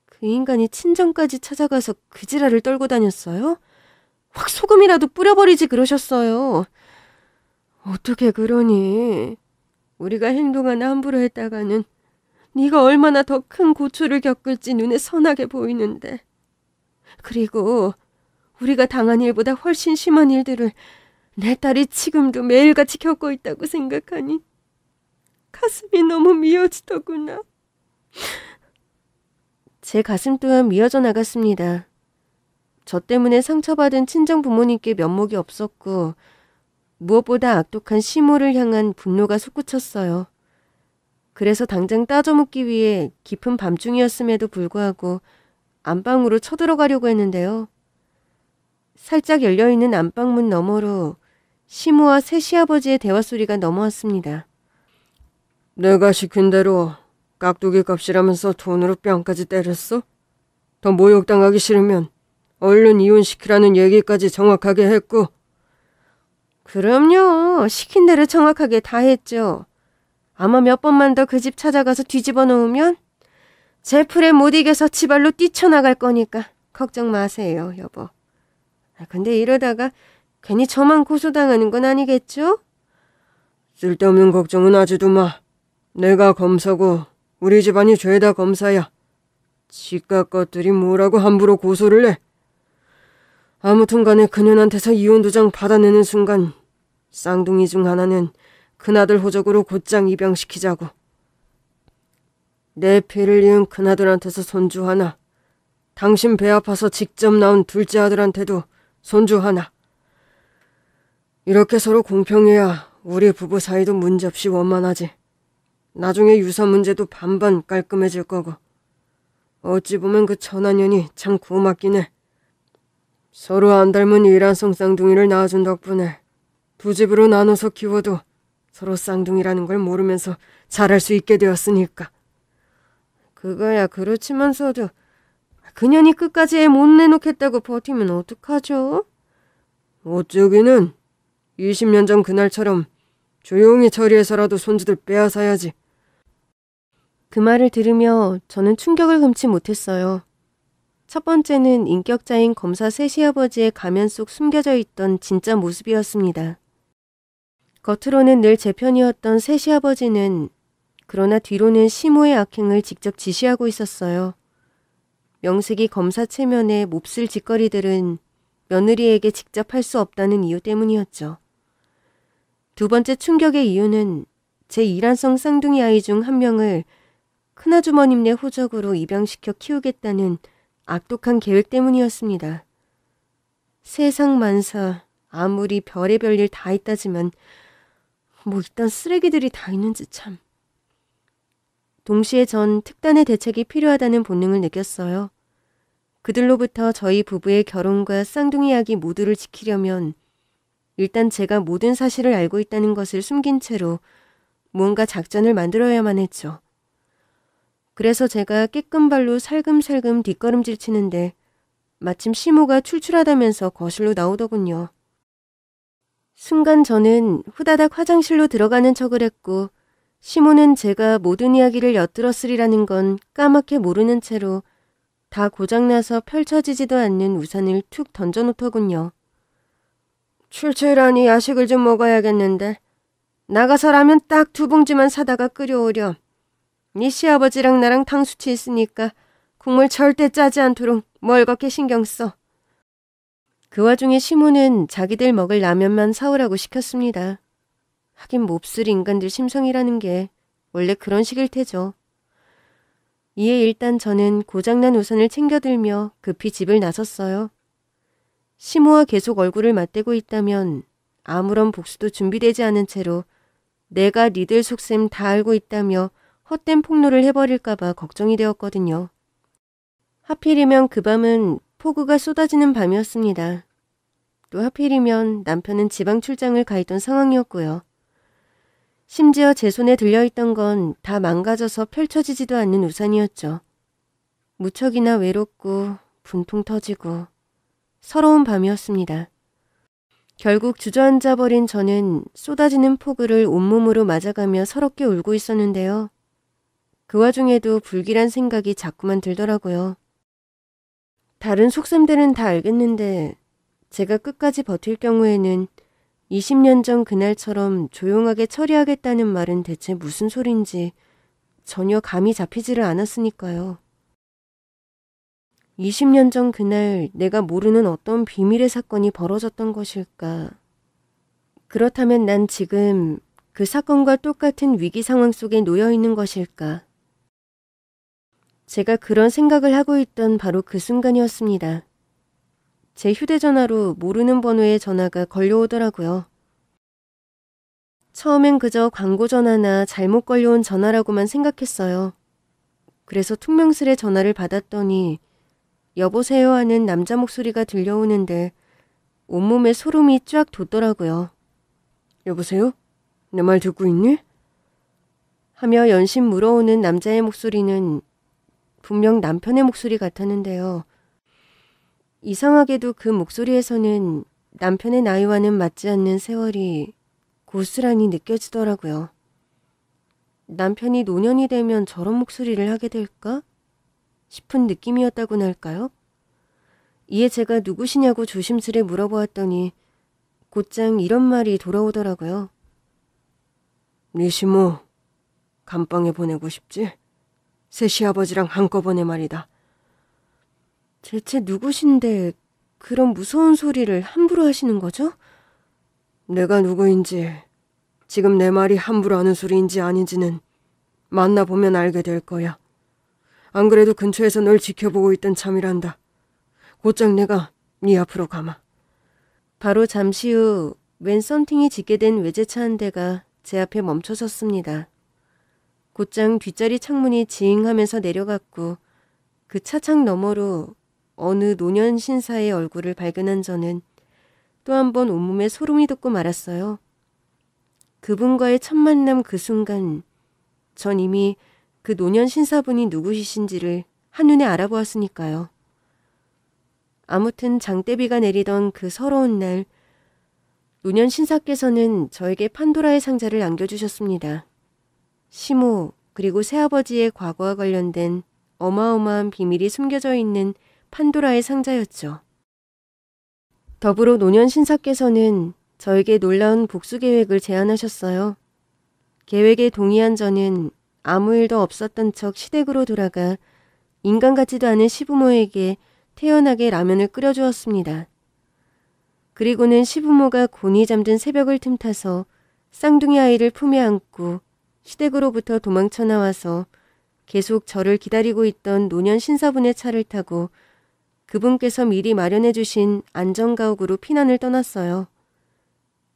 Speaker 1: 그 인간이 친정까지 찾아가서 그 지랄을 떨고 다녔어요? 확 소금이라도 뿌려버리지 그러셨어요. 어떻게 그러니? 우리가 행동 하나 함부로 했다가는 네가 얼마나 더 큰 고초를 겪을지 눈에 선하게 보이는데. 그리고 우리가 당한 일보다 훨씬 심한 일들을 내 딸이 지금도 매일같이 겪고 있다고 생각하니 가슴이 너무 미어지더구나. 제 가슴 또한 미어져 나갔습니다. 저 때문에 상처받은 친정 부모님께 면목이 없었고 무엇보다 악독한 시모를 향한 분노가 솟구쳤어요. 그래서 당장 따져묻기 위해 깊은 밤중이었음에도 불구하고 안방으로 쳐들어가려고 했는데요. 살짝 열려있는 안방문 너머로 시모와 새 시아버지의 대화 소리가 넘어왔습니다. 내가 시킨 대로 깍두기 값이라면서 돈으로 뺨까지 때렸어? 더 모욕당하기 싫으면 얼른 이혼시키라는 얘기까지 정확하게 했고. 그럼요. 시킨 대로 정확하게 다 했죠. 아마 몇 번만 더 그 집 찾아가서 뒤집어 놓으면 제 풀에 못 이겨서 지발로 뛰쳐나갈 거니까 걱정 마세요, 여보. 근데 이러다가 괜히 저만 고소당하는 건 아니겠죠? 쓸데없는 걱정은 하지도 마. 내가 검사고 우리 집안이 죄다 검사야. 지가 것들이 뭐라고 함부로 고소를 해. 아무튼 간에 그년한테서 이혼 도장 받아내는 순간 쌍둥이 중 하나는 큰아들 호적으로 곧장 입양시키자고. 내 피를 이은 큰아들한테서 손주 하나, 당신 배 아파서 직접 낳은 둘째 아들한테도 손주 하나. 이렇게 서로 공평해야 우리 부부 사이도 문제없이 원만하지. 나중에 유사 문제도 반반 깔끔해질 거고. 어찌 보면 그 천하년이 참 고맙긴 해. 서로 안 닮은 일란성 쌍둥이를 낳아준 덕분에 두 집으로 나눠서 키워도 서로 쌍둥이라는 걸 모르면서 잘할 수 있게 되었으니까. 그거야 그렇지만서도 그년이 끝까지 애 못 내놓겠다고 버티면 어떡하죠? 어쩌기는 20년 전 그날처럼 조용히 처리해서라도 손주들 빼앗아야지. 그 말을 들으며 저는 충격을 금치 못했어요. 첫 번째는 인격자인 검사 새시아버지의 가면 속 숨겨져 있던 진짜 모습이었습니다. 겉으로는 늘 제 편이었던 새시아버지는 그러나 뒤로는 시모의 악행을 직접 지시하고 있었어요. 명색이 검사 체면의 몹쓸 짓거리들은 며느리에게 직접 할 수 없다는 이유 때문이었죠. 두 번째 충격의 이유는 제 일란성 쌍둥이 아이 중 한 명을 큰아주머님네 호적으로 입양시켜 키우겠다는 악독한 계획 때문이었습니다. 세상 만사 아무리 별의별 일 다 있다지만 뭐 이딴 쓰레기들이 다 있는지 참. 동시에 전 특단의 대책이 필요하다는 본능을 느꼈어요. 그들로부터 저희 부부의 결혼과 쌍둥이 아기 모두를 지키려면 일단 제가 모든 사실을 알고 있다는 것을 숨긴 채로 무언가 작전을 만들어야만 했죠. 그래서 제가 깨끗 발로 살금살금 뒷걸음질 치는데 마침 시모가 출출하다면서 거실로 나오더군요. 순간 저는 후다닥 화장실로 들어가는 척을 했고 시모는 제가 모든 이야기를 엿들었으리라는 건 까맣게 모르는 채로 다 고장나서 펼쳐지지도 않는 우산을 툭 던져놓더군요. 출출하니 야식을 좀 먹어야겠는데 나가서 라면 딱 2봉지만 사다가 끓여오렴. 네 시아버지랑 나랑 탕수치 있으니까 국물 절대 짜지 않도록 멀겋게 신경 써. 그 와중에 시모는 자기들 먹을 라면만 사오라고 시켰습니다. 하긴 몹쓸 인간들 심성이라는 게 원래 그런 식일 테죠. 이에 일단 저는 고장난 우산을 챙겨들며 급히 집을 나섰어요. 시모와 계속 얼굴을 맞대고 있다면 아무런 복수도 준비되지 않은 채로 내가 니들 속셈 다 알고 있다며 헛된 폭로를 해버릴까봐 걱정이 되었거든요. 하필이면 그 밤은 폭우가 쏟아지는 밤이었습니다. 또 하필이면 남편은 지방 출장을 가 있던 상황이었고요. 심지어 제 손에 들려있던 건 다 망가져서 펼쳐지지도 않는 우산이었죠. 무척이나 외롭고 분통 터지고 서러운 밤이었습니다. 결국 주저앉아버린 저는 쏟아지는 폭우를 온몸으로 맞아가며 서럽게 울고 있었는데요. 그 와중에도 불길한 생각이 자꾸만 들더라고요. 다른 속셈들은 다 알겠는데 제가 끝까지 버틸 경우에는 20년 전 그날처럼 조용하게 처리하겠다는 말은 대체 무슨 소린지 전혀 감이 잡히지를 않았으니까요. 20년 전 그날 내가 모르는 어떤 비밀의 사건이 벌어졌던 것일까? 그렇다면 난 지금 그 사건과 똑같은 위기 상황 속에 놓여 있는 것일까? 제가 그런 생각을 하고 있던 바로 그 순간이었습니다. 제 휴대전화로 모르는 번호의 전화가 걸려오더라고요. 처음엔 그저 광고 전화나 잘못 걸려온 전화라고만 생각했어요. 그래서 퉁명스레 전화를 받았더니 여보세요 하는 남자 목소리가 들려오는데 온몸에 소름이 쫙 돋더라고요. 여보세요? 내 말 듣고 있니? 하며 연신 물어오는 남자의 목소리는 분명 남편의 목소리 같았는데요. 이상하게도 그 목소리에서는 남편의 나이와는 맞지 않는 세월이 고스란히 느껴지더라고요. 남편이 노년이 되면 저런 목소리를 하게 될까? 싶은 느낌이었다고나 할까요? 이에 제가 누구시냐고 조심스레 물어보았더니 곧장 이런 말이 돌아오더라고요. 네 시모, 감방에 보내고 싶지? 새 시아버지랑 한꺼번에 말이다. 대체 누구신데 그런 무서운 소리를 함부로 하시는 거죠? 내가 누구인지, 지금 내 말이 함부로 하는 소리인지 아닌지는 만나보면 알게 될 거야. 안 그래도 근처에서 널 지켜보고 있던 참이란다. 곧장 내가 네 앞으로 가마. 바로 잠시 후 웬 썬팅이 짓게 된 외제차 한 대가 제 앞에 멈춰섰습니다. 곧장 뒷자리 창문이 지잉하면서 내려갔고 그 차창 너머로 어느 노년 신사의 얼굴을 발견한 저는 또 한 번 온몸에 소름이 돋고 말았어요. 그분과의 첫 만남 그 순간 전 이미 그 노년 신사분이 누구이신지를 한눈에 알아보았으니까요. 아무튼 장대비가 내리던 그 서러운 날 노년 신사께서는 저에게 판도라의 상자를 안겨주셨습니다. 시모 그리고 새아버지의 과거와 관련된 어마어마한 비밀이 숨겨져 있는 판도라의 상자였죠. 더불어 노년 신사께서는 저에게 놀라운 복수 계획을 제안하셨어요. 계획에 동의한 저는 아무 일도 없었던 척 시댁으로 돌아가 인간 같지도 않은 시부모에게 태연하게 라면을 끓여주었습니다. 그리고는 시부모가 곤히 잠든 새벽을 틈타서 쌍둥이 아이를 품에 안고 시댁으로부터 도망쳐 나와서 계속 저를 기다리고 있던 노년 신사분의 차를 타고 그분께서 미리 마련해 주신 안전가옥으로 피난을 떠났어요.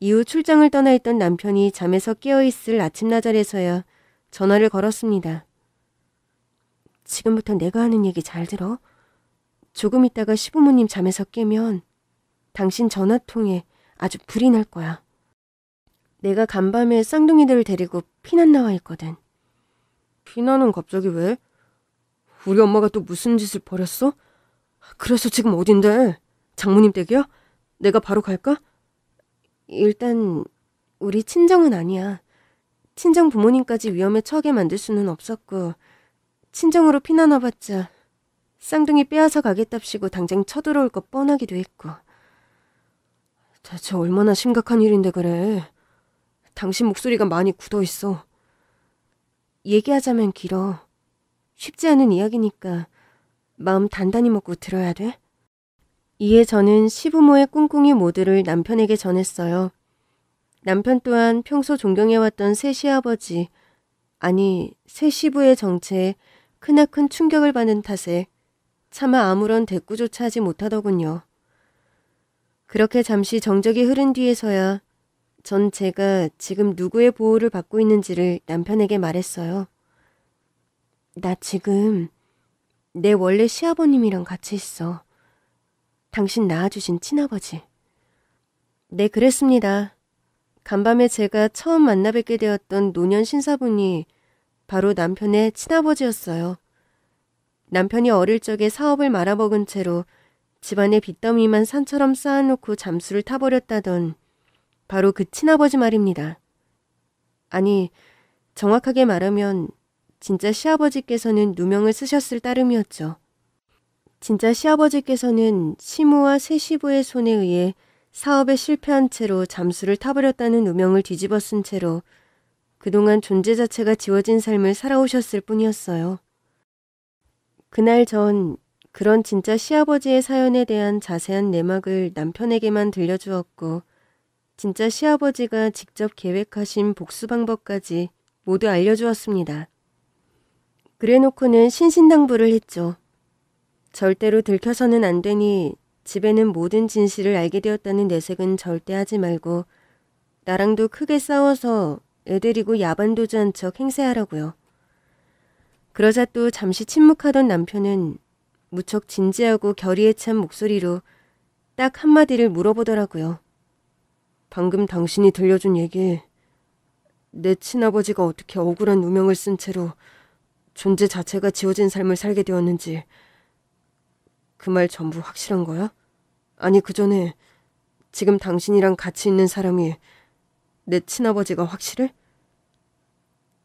Speaker 1: 이후 출장을 떠나 있던 남편이 잠에서 깨어있을 아침나절에서야 전화를 걸었습니다. 지금부터 내가 하는 얘기 잘 들어. 조금 있다가 시부모님 잠에서 깨면 당신 전화통에 아주 불이 날 거야. 내가 간밤에 쌍둥이들을 데리고 피난 나와 있거든. 피난은 갑자기 왜? 우리 엄마가 또 무슨 짓을 벌였어? 그래서 지금 어딘데? 장모님 댁이야? 내가 바로 갈까? 일단 우리 친정은 아니야. 친정 부모님까지 위험에 처하게 만들 수는 없었고 친정으로 피난 와봤자 쌍둥이 빼앗아 가겠답시고 당장 쳐들어올 거 뻔하기도 했고. 대체 얼마나 심각한 일인데 그래. 당신 목소리가 많이 굳어있어. 얘기하자면 길어. 쉽지 않은 이야기니까 마음 단단히 먹고 들어야 돼. 이에 저는 시부모의 꿍꿍이 모두를 남편에게 전했어요. 남편 또한 평소 존경해왔던 새 시아버지, 아니 새 시부의 정체에 크나큰 충격을 받은 탓에 차마 아무런 대꾸조차 하지 못하더군요. 그렇게 잠시 정적이 흐른 뒤에서야 전 제가 지금 누구의 보호를 받고 있는지를 남편에게 말했어요. 나 지금 내 원래 시아버님이랑 같이 있어. 당신 낳아주신 친아버지. 네, 그랬습니다. 간밤에 제가 처음 만나 뵙게 되었던 노년 신사분이 바로 남편의 친아버지였어요. 남편이 어릴 적에 사업을 말아먹은 채로 집안에 빚더미만 산처럼 쌓아놓고 잠수를 타버렸다던 바로 그 친아버지 말입니다. 아니, 정확하게 말하면 진짜 시아버지께서는 누명을 쓰셨을 따름이었죠. 진짜 시아버지께서는 시모와 새 시부의 손에 의해 사업에 실패한 채로 잠수를 타버렸다는 누명을 뒤집어 쓴 채로 그동안 존재 자체가 지워진 삶을 살아오셨을 뿐이었어요. 그날 전 그런 진짜 시아버지의 사연에 대한 자세한 내막을 남편에게만 들려주었고 진짜 시아버지가 직접 계획하신 복수 방법까지 모두 알려주었습니다. 그래놓고는 신신당부를 했죠. 절대로 들켜서는 안 되니 집에는 모든 진실을 알게 되었다는 내색은 절대 하지 말고 나랑도 크게 싸워서 애 데리고 야반도주한 척 행세하라고요. 그러자 또 잠시 침묵하던 남편은 무척 진지하고 결의에 찬 목소리로 딱 한마디를 물어보더라고요. 방금 당신이 들려준 얘기, 내 친아버지가 어떻게 억울한 누명을 쓴 채로 존재 자체가 지워진 삶을 살게 되었는지 그 말 전부 확실한 거야? 아니 그 전에 지금 당신이랑 같이 있는 사람이 내 친아버지가 확실해?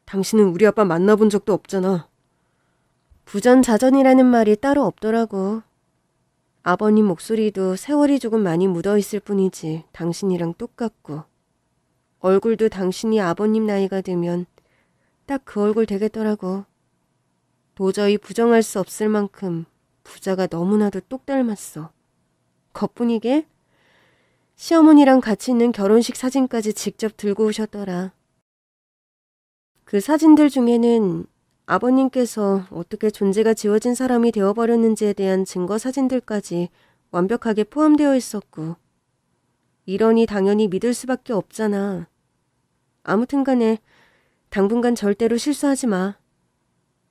Speaker 1: 당신은 우리 아빠 만나본 적도 없잖아. 부전자전이라는 말이 따로 없더라고. 아버님 목소리도 세월이 조금 많이 묻어있을 뿐이지 당신이랑 똑같고 얼굴도 당신이 아버님 나이가 되면 딱 그 얼굴 되겠더라고. 도저히 부정할 수 없을 만큼 부자가 너무나도 똑 닮았어. 겉뿐이게 시어머니랑 같이 있는 결혼식 사진까지 직접 들고 오셨더라. 그 사진들 중에는 아버님께서 어떻게 존재가 지워진 사람이 되어버렸는지에 대한 증거 사진들까지 완벽하게 포함되어 있었고 이러니 당연히 믿을 수밖에 없잖아. 아무튼 간에 당분간 절대로 실수하지 마.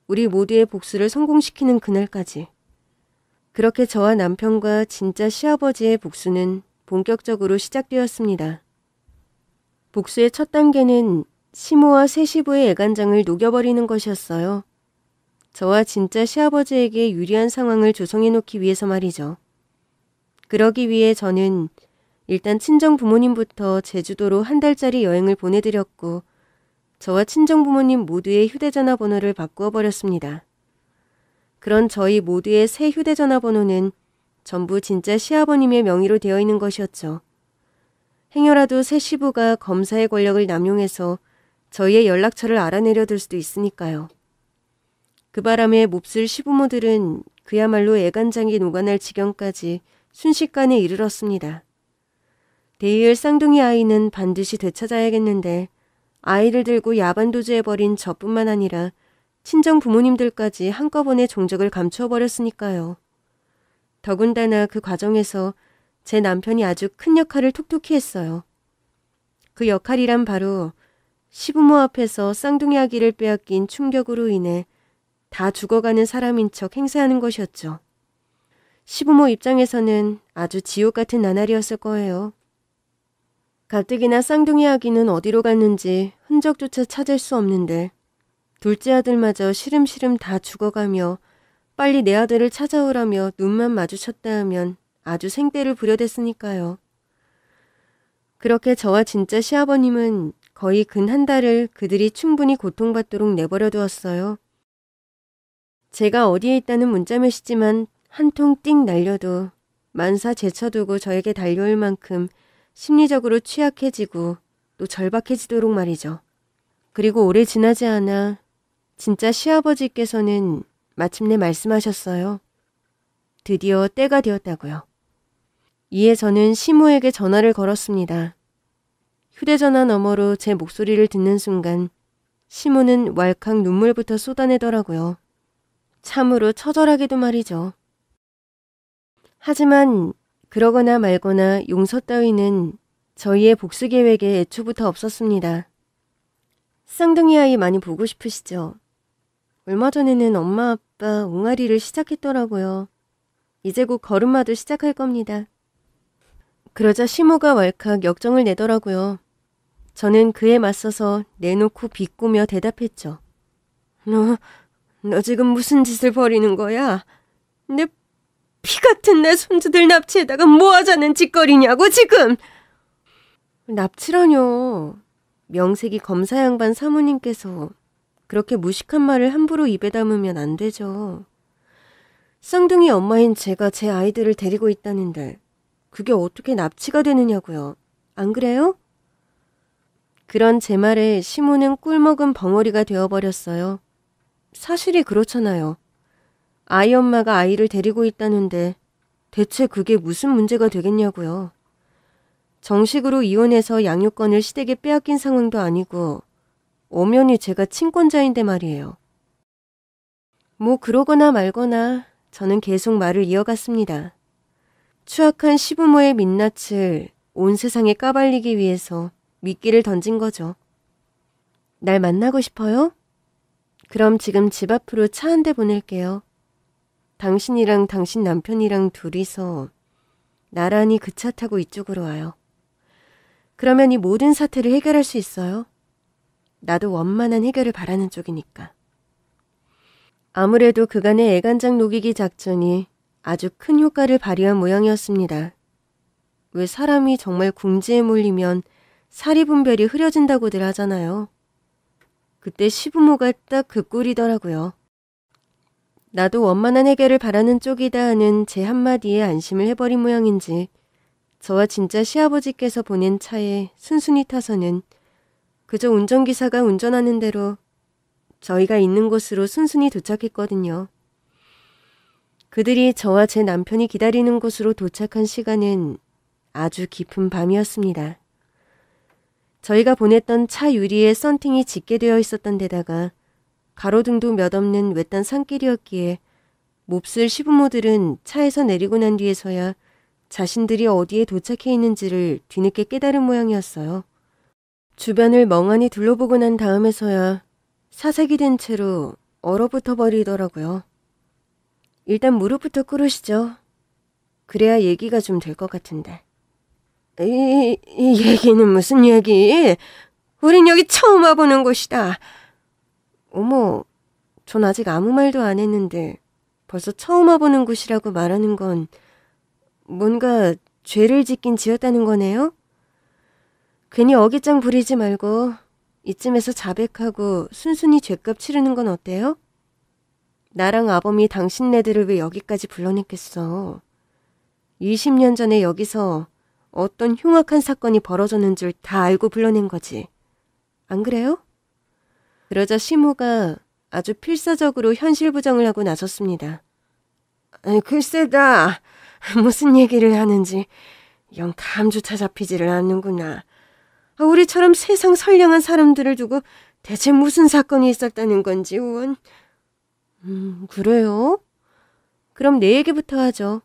Speaker 1: 우리 모두의 복수를 성공시키는 그날까지. 그렇게 저와 남편과 진짜 시아버지의 복수는 본격적으로 시작되었습니다. 복수의 첫 단계는 시모와 새 시부의 애간장을 녹여버리는 것이었어요. 저와 진짜 시아버지에게 유리한 상황을 조성해 놓기 위해서 말이죠. 그러기 위해 저는 일단 친정 부모님부터 제주도로 한 달짜리 여행을 그런 저희 모두의 새 휴대전화 번호는 전부 진짜 시아버님의 명의로 되어 있는 것이었죠. 행여라도 새 시부가 검사의 권력을 남용해서 저희의 연락처를 알아내려 들 수도 있으니까요. 그 바람에 몹쓸 시부모들은 그야말로 애간장이 녹아날 지경까지 순식간에 이르렀습니다. 데이을 쌍둥이 아이는 반드시 되찾아야겠는데 아이를 들고 야반도주해버린 저뿐만 아니라 친정 부모님들까지 한꺼번에 종적을 감추어버렸으니까요. 더군다나 그 과정에서 제 남편이 아주 큰 역할을 톡톡히 했어요. 그 역할이란 바로 시부모 앞에서 쌍둥이 아기를 빼앗긴 충격으로 인해 다 죽어가는 사람인 척 행세하는 것이었죠. 시부모 입장에서는 아주 지옥 같은 나날이었을 거예요. 가뜩이나 쌍둥이 아기는 어디로 갔는지 흔적조차 찾을 수 없는데 둘째 아들마저 시름시름 다 죽어가며 빨리 내 아들을 찾아오라며 눈만 마주쳤다 하면 아주 생떼를 부려댔으니까요. 그렇게 저와 진짜 시아버님은 거의 근 한 달을 그들이 충분히 고통받도록 내버려 두었어요. 제가 어디에 있다는 문자메시지만 한 통 띵 날려도 만사 제쳐두고 저에게 달려올 만큼 심리적으로 취약해지고 또 절박해지도록 말이죠. 그리고 오래 지나지 않아 진짜 시아버지께서는 마침내 말씀하셨어요. 드디어 때가 되었다고요. 이에 저는 시모에게 전화를 걸었습니다. 휴대전화 너머로 제 목소리를 듣는 순간 시모는 왈칵 눈물부터 쏟아내더라고요. 참으로 처절하게도 말이죠. 하지만 그러거나 말거나 용서 따위는 저희의 복수 계획에 애초부터 없었습니다. 쌍둥이 아이 많이 보고 싶으시죠? 얼마 전에는 엄마 아빠 옹알이를 시작했더라고요. 이제 곧 걸음마도 시작할 겁니다. 그러자 시모가 왈칵 역정을 내더라고요. 저는 그에 맞서서 내놓고 비꼬며 대답했죠. 너 지금 무슨 짓을 벌이는 거야? 내 피 같은 내 손주들 납치에다가 뭐 하자는 짓거리냐고 지금! 납치라뇨. 명색이 검사 양반 사모님께서 그렇게 무식한 말을 함부로 입에 담으면 안 되죠. 쌍둥이 엄마인 제가 제 아이들을 데리고 있다는데 그게 어떻게 납치가 되느냐고요. 안 그래요? 그런 제 말에 시모는 꿀먹은 벙어리가 되어버렸어요. 사실이 그렇잖아요. 아이 엄마가 아이를 데리고 있다는데 대체 그게 무슨 문제가 되겠냐고요. 정식으로 이혼해서 양육권을 시댁에 빼앗긴 상황도 아니고 엄연히 제가 친권자인데 말이에요. 뭐 그러거나 말거나 저는 계속 말을 이어갔습니다. 추악한 시부모의 민낯을 온 세상에 까발리기 위해서 미끼를 던진 거죠. 날 만나고 싶어요? 그럼 지금 집 앞으로 차 한 대 보낼게요. 당신이랑 당신 남편이랑 둘이서 나란히 그 차 타고 이쪽으로 와요. 그러면 이 모든 사태를 해결할 수 있어요. 나도 원만한 해결을 바라는 쪽이니까. 아무래도 그간의 애간장 녹이기 작전이 아주 큰 효과를 발휘한 모양이었습니다. 왜 사람이 정말 궁지에 몰리면 사리분별이 흐려진다고들 하잖아요. 그때 시부모가 딱 그 꼴이더라고요. 나도 원만한 해결을 바라는 쪽이다 하는 제 한마디에 안심을 해버린 모양인지 저와 진짜 시아버지께서 보낸 차에 순순히 타서는 그저 운전기사가 운전하는 대로 저희가 있는 곳으로 순순히 도착했거든요. 그들이 저와 제 남편이 기다리는 곳으로 도착한 시간은 아주 깊은 밤이었습니다. 저희가 보냈던 차 유리에 썬팅이 짙게 되어 있었던 데다가 가로등도 몇 없는 외딴 산길이었기에 몹쓸 시부모들은 차에서 내리고 난 뒤에서야 자신들이 어디에 도착해 있는지를 뒤늦게 깨달은 모양이었어요. 주변을 멍하니 둘러보고 난 다음에서야 사색이 된 채로 얼어붙어 버리더라고요. 일단 무릎부터 꿇으시죠. 그래야 얘기가 좀 될 것 같은데. 이 얘기는 무슨 얘기? 우린 여기 처음 와보는 곳이다. 어머, 전 아직 아무 말도 안 했는데 벌써 처음 와보는 곳이라고 말하는 건 뭔가 죄를 짓긴 지었다는 거네요? 괜히 어깃장 부리지 말고 이쯤에서 자백하고 순순히 죄값 치르는 건 어때요? 나랑 아범이 당신네들을 왜 여기까지 불러냈겠어. 20년 전에 여기서 어떤 흉악한 사건이 벌어졌는 줄 다 알고 불러낸 거지. 안 그래요? 그러자 시모가 아주 필사적으로 현실 부정을 하고 나섰습니다. 글쎄다. 무슨 얘기를 하는지 영 감조차 잡히지를 않는구나. 우리처럼 세상 선량한 사람들을 두고 대체 무슨 사건이 있었다는 건지 원. 그래요? 그럼 내 얘기부터 하죠.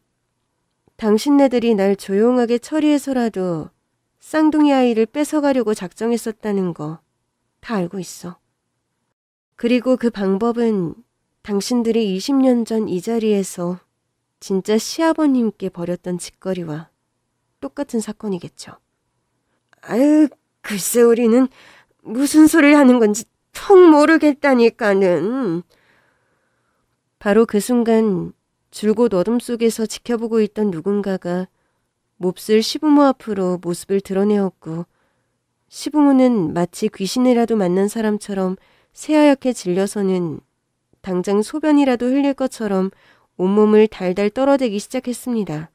Speaker 1: 당신네들이 날 조용하게 처리해서라도 쌍둥이 아이를 뺏어가려고 작정했었다는 거 다 알고 있어. 그리고 그 방법은 당신들이 20년 전 이 자리에서 진짜 시아버님께 벌였던 짓거리와 똑같은 사건이겠죠. 아유, 글쎄 우리는 무슨 소리를 하는 건지 통 모르겠다니까는. 바로 그 순간 줄곧 어둠 속에서 지켜보고 있던 누군가가 몹쓸 시부모 앞으로 모습을 드러내었고, 시부모는 마치 귀신이라도 만난 사람처럼 새하얗게 질려서는 당장 소변이라도 흘릴 것처럼 온몸을 달달 떨어대기 시작했습니다.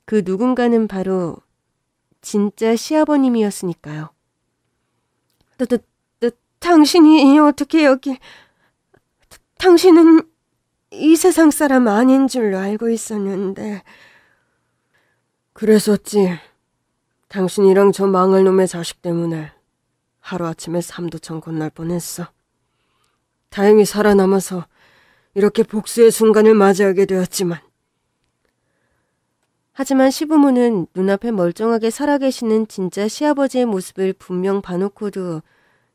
Speaker 1: 그 누군가는 바로 진짜 시아버님이었으니까요. 당신이 어떻게 여기... 당신은 이 세상 사람 아닌 줄로 알고 있었는데. 그랬었지. 당신이랑 저 망할 놈의 자식 때문에 하루아침에 삼도천 건널 뻔했어. 다행히 살아남아서 이렇게 복수의 순간을 맞이하게 되었지만. 하지만 시부모는 눈앞에 멀쩡하게 살아계시는 진짜 시아버지의 모습을 분명 봐놓고도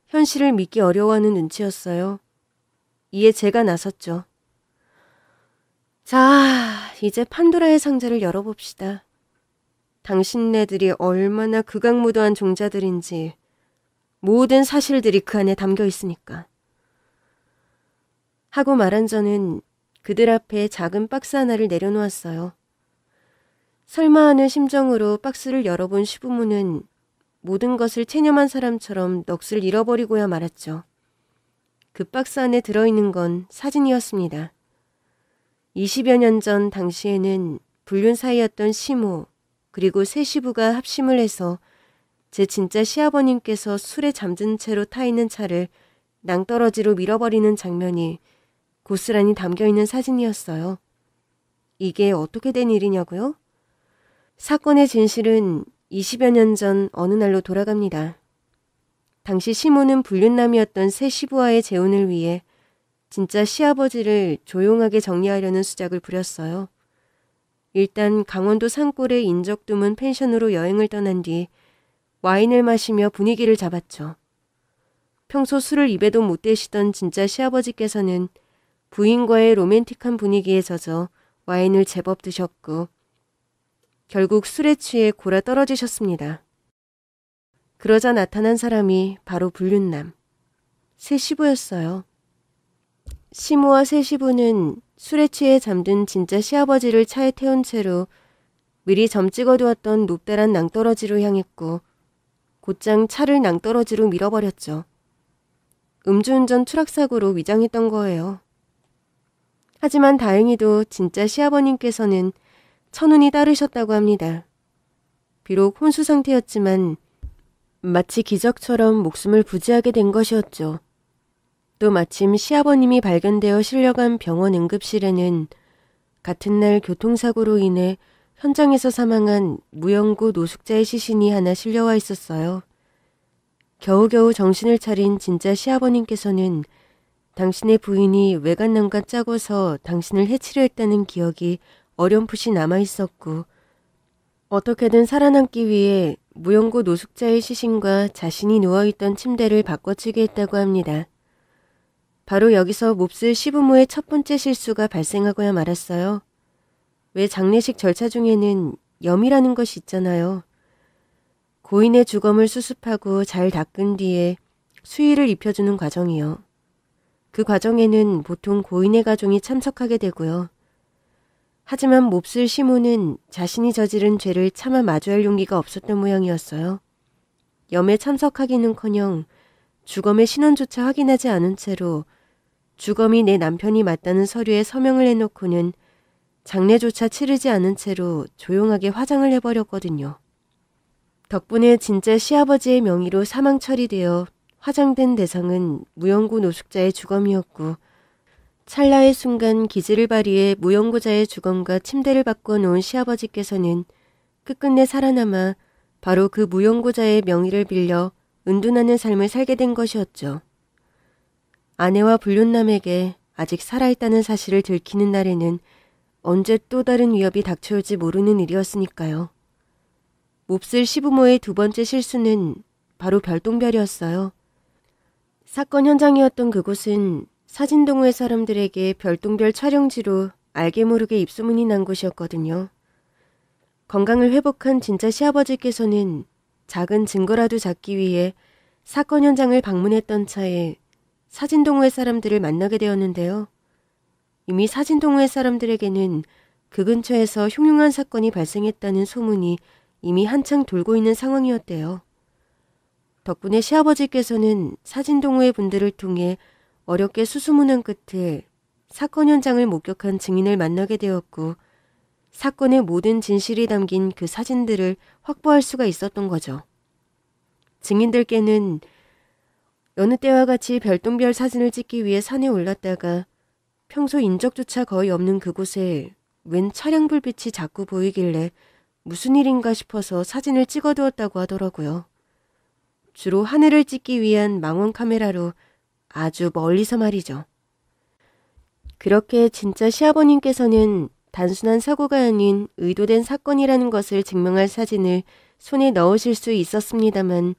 Speaker 1: 현실을 믿기 어려워하는 눈치였어요. 이에 제가 나섰죠. 자, 이제 판도라의 상자를 열어봅시다. 당신네들이 얼마나 극악무도한 종자들인지 모든 사실들이 그 안에 담겨 있으니까. 하고 말한 저는 그들 앞에 작은 박스 하나를 내려놓았어요. 설마 하는 심정으로 박스를 열어본 시부모는 모든 것을 체념한 사람처럼 넋을 잃어버리고야 말았죠. 그 박스 안에 들어있는 건 사진이었습니다. 20여 년 전 당시에는 불륜 사이였던 시모 그리고 새 시부가 합심을 해서 제 진짜 시아버님께서 술에 잠든 채로 타 있는 차를 낭떠러지로 밀어버리는 장면이 고스란히 담겨있는 사진이었어요. 이게 어떻게 된 일이냐고요? 사건의 진실은 20여 년 전 어느 날로 돌아갑니다. 당시 시모는 불륜남이었던 새 시부와의 재혼을 위해 진짜 시아버지를 조용하게 정리하려는 수작을 부렸어요. 일단 강원도 산골의 인적 드문 펜션으로 여행을 떠난 뒤 와인을 마시며 분위기를 잡았죠. 평소 술을 입에도 못 대시던 진짜 시아버지께서는 부인과의 로맨틱한 분위기에 젖어 와인을 제법 드셨고 결국 술에 취해 골아 떨어지셨습니다. 그러자 나타난 사람이 바로 불륜남, 새 시부였어요. 시모와 새 시부는 술에 취해 잠든 진짜 시아버지를 차에 태운 채로 미리 점 찍어두었던 높다란 낭떠러지로 향했고 곧장 차를 낭떠러지로 밀어버렸죠. 음주운전 추락사고로 위장했던 거예요. 하지만 다행히도 진짜 시아버님께서는 천운이 따르셨다고 합니다. 비록 혼수 상태였지만 마치 기적처럼 목숨을 부지하게 된 것이었죠. 또 마침 시아버님이 발견되어 실려간 병원 응급실에는 같은 날 교통사고로 인해 현장에서 사망한 무영구 노숙자의 시신이 하나 실려와 있었어요. 겨우겨우 정신을 차린 진짜 시아버님께서는 당신의 부인이 외간남과 짜고서 당신을 해치려 했다는 기억이 어렴풋이 남아있었고 어떻게든 살아남기 위해 무영구 노숙자의 시신과 자신이 누워있던 침대를 바꿔치기 했다고 합니다. 바로 여기서 몹쓸 시부모의 첫 번째 실수가 발생하고야 말았어요. 왜 장례식 절차 중에는 염이라는 것이 있잖아요. 고인의 주검을 수습하고 잘 닦은 뒤에 수의를 입혀주는 과정이요. 그 과정에는 보통 고인의 가족이 참석하게 되고요. 하지만 몹쓸 시모는 자신이 저지른 죄를 차마 마주할 용기가 없었던 모양이었어요. 염에 참석하기는커녕 주검의 신원조차 확인하지 않은 채로 주검이 내 남편이 맞다는 서류에 서명을 해놓고는 장례조차 치르지 않은 채로 조용하게 화장을 해버렸거든요. 덕분에 진짜 시아버지의 명의로 사망 처리되어 화장된 대상은 무영고 노숙자의 주검이었고 찰나의 순간 기지를 발휘해 무영고자의 주검과 침대를 바꿔 놓은 시아버지께서는 끝끝내 살아남아 바로 그 무영고자의 명의를 빌려 은둔하는 삶을 살게 된 것이었죠. 아내와 불륜남에게 아직 살아있다는 사실을 들키는 날에는 언제 또 다른 위협이 닥쳐올지 모르는 일이었으니까요. 몹쓸 시부모의 두 번째 실수는 바로 별똥별이었어요. 사건 현장이었던 그곳은 사진동호회 사람들에게 별똥별 촬영지로 알게 모르게 입소문이 난 곳이었거든요. 건강을 회복한 진짜 시아버지께서는 작은 증거라도 잡기 위해 사건 현장을 방문했던 차에 사진동호회 사람들을 만나게 되었는데요. 이미 사진동호회 사람들에게는 그 근처에서 흉흉한 사건이 발생했다는 소문이 이미 한창 돌고 있는 상황이었대요. 덕분에 시아버지께서는 사진동호회 분들을 통해 어렵게 수소문한 끝에 사건 현장을 목격한 증인을 만나게 되었고 사건의 모든 진실이 담긴 그 사진들을 확보할 수가 있었던 거죠. 증인들께는 여느 때와 같이 별똥별 사진을 찍기 위해 산에 올랐다가 평소 인적조차 거의 없는 그곳에 웬 차량 불빛이 자꾸 보이길래 무슨 일인가 싶어서 사진을 찍어두었다고 하더라고요. 주로 하늘을 찍기 위한 망원 카메라로 아주 멀리서 말이죠. 그렇게 진짜 시아버님께서는 단순한 사고가 아닌 의도된 사건이라는 것을 증명할 사진을 손에 넣으실 수 있었습니다만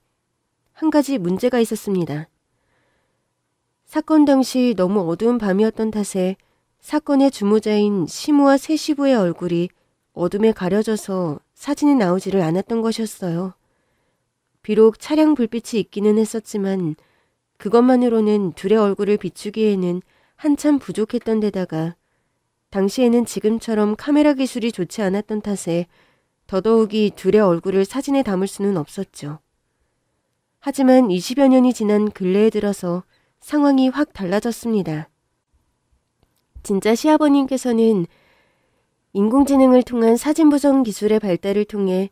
Speaker 1: 한 가지 문제가 있었습니다. 사건 당시 너무 어두운 밤이었던 탓에 사건의 주모자인 시모와 새 시부의 얼굴이 어둠에 가려져서 사진에 나오지를 않았던 것이었어요. 비록 차량 불빛이 있기는 했었지만 그것만으로는 둘의 얼굴을 비추기에는 한참 부족했던 데다가 당시에는 지금처럼 카메라 기술이 좋지 않았던 탓에 더더욱이 둘의 얼굴을 사진에 담을 수는 없었죠. 하지만 20여 년이 지난 근래에 들어서 상황이 확 달라졌습니다. 진짜 시아버님께서는 인공지능을 통한 사진 부성 기술의 발달을 통해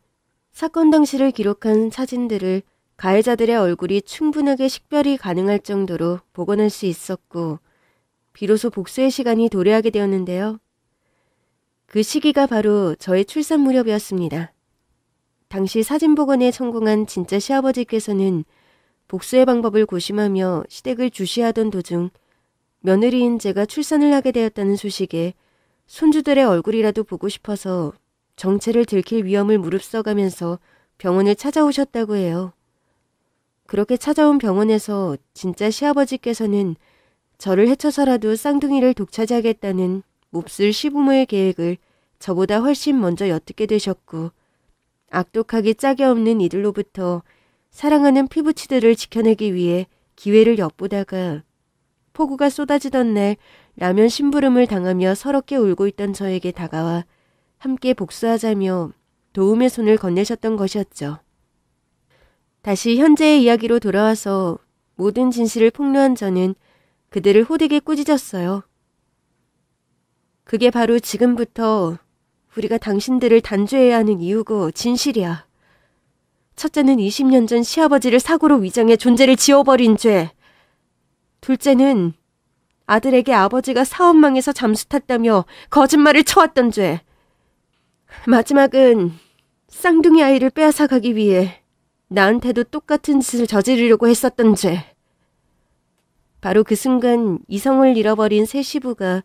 Speaker 1: 사건 당시를 기록한 사진들을 가해자들의 얼굴이 충분하게 식별이 가능할 정도로 복원할 수 있었고 비로소 복수의 시간이 도래하게 되었는데요. 그 시기가 바로 저의 출산 무렵이었습니다. 당시 사진 복원에 성공한 진짜 시아버지께서는 복수의 방법을 고심하며 시댁을 주시하던 도중 며느리인 제가 출산을 하게 되었다는 소식에 손주들의 얼굴이라도 보고 싶어서 정체를 들킬 위험을 무릅써가면서 병원을 찾아오셨다고 해요. 그렇게 찾아온 병원에서 진짜 시아버지께서는 저를 해쳐서라도 쌍둥이를 독차지하겠다는 몹쓸 시부모의 계획을 저보다 훨씬 먼저 엿듣게 되셨고 악독하기 짝이 없는 이들로부터 사랑하는 피부치들을 지켜내기 위해 기회를 엿보다가 폭우가 쏟아지던 날 라면 심부름을 당하며 서럽게 울고 있던 저에게 다가와 함께 복수하자며 도움의 손을 건네셨던 것이었죠. 다시 현재의 이야기로 돌아와서 모든 진실을 폭로한 저는 그들을 호되게 꾸짖었어요. 그게 바로 지금부터 우리가 당신들을 단죄해야 하는 이유고 진실이야. 첫째는 20년 전 시아버지를 사고로 위장해 존재를 지워버린 죄. 둘째는 아들에게 아버지가 사업망에서 잠수 탔다며 거짓말을 쳐왔던 죄. 마지막은 쌍둥이 아이를 빼앗아가기 위해 나한테도 똑같은 짓을 저지르려고 했었던 죄. 바로 그 순간 이성을 잃어버린 새 시부가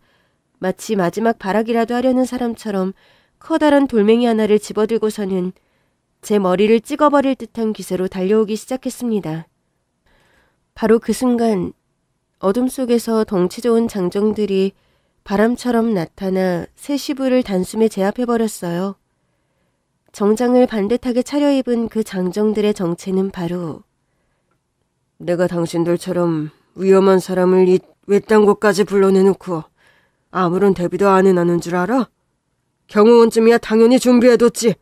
Speaker 1: 마치 마지막 발악이라도 하려는 사람처럼 커다란 돌멩이 하나를 집어들고서는 제 머리를 찍어버릴 듯한 기세로 달려오기 시작했습니다. 바로 그 순간 어둠 속에서 덩치 좋은 장정들이 바람처럼 나타나 새 시부를 단숨에 제압해버렸어요. 정장을 반듯하게 차려입은 그 장정들의 정체는 바로 내가 당신들처럼 위험한 사람을 이 외딴 곳까지 불러내놓고 아무런 대비도 안 해나는 줄 알아? 경호원쯤이야 당연히 준비해뒀지.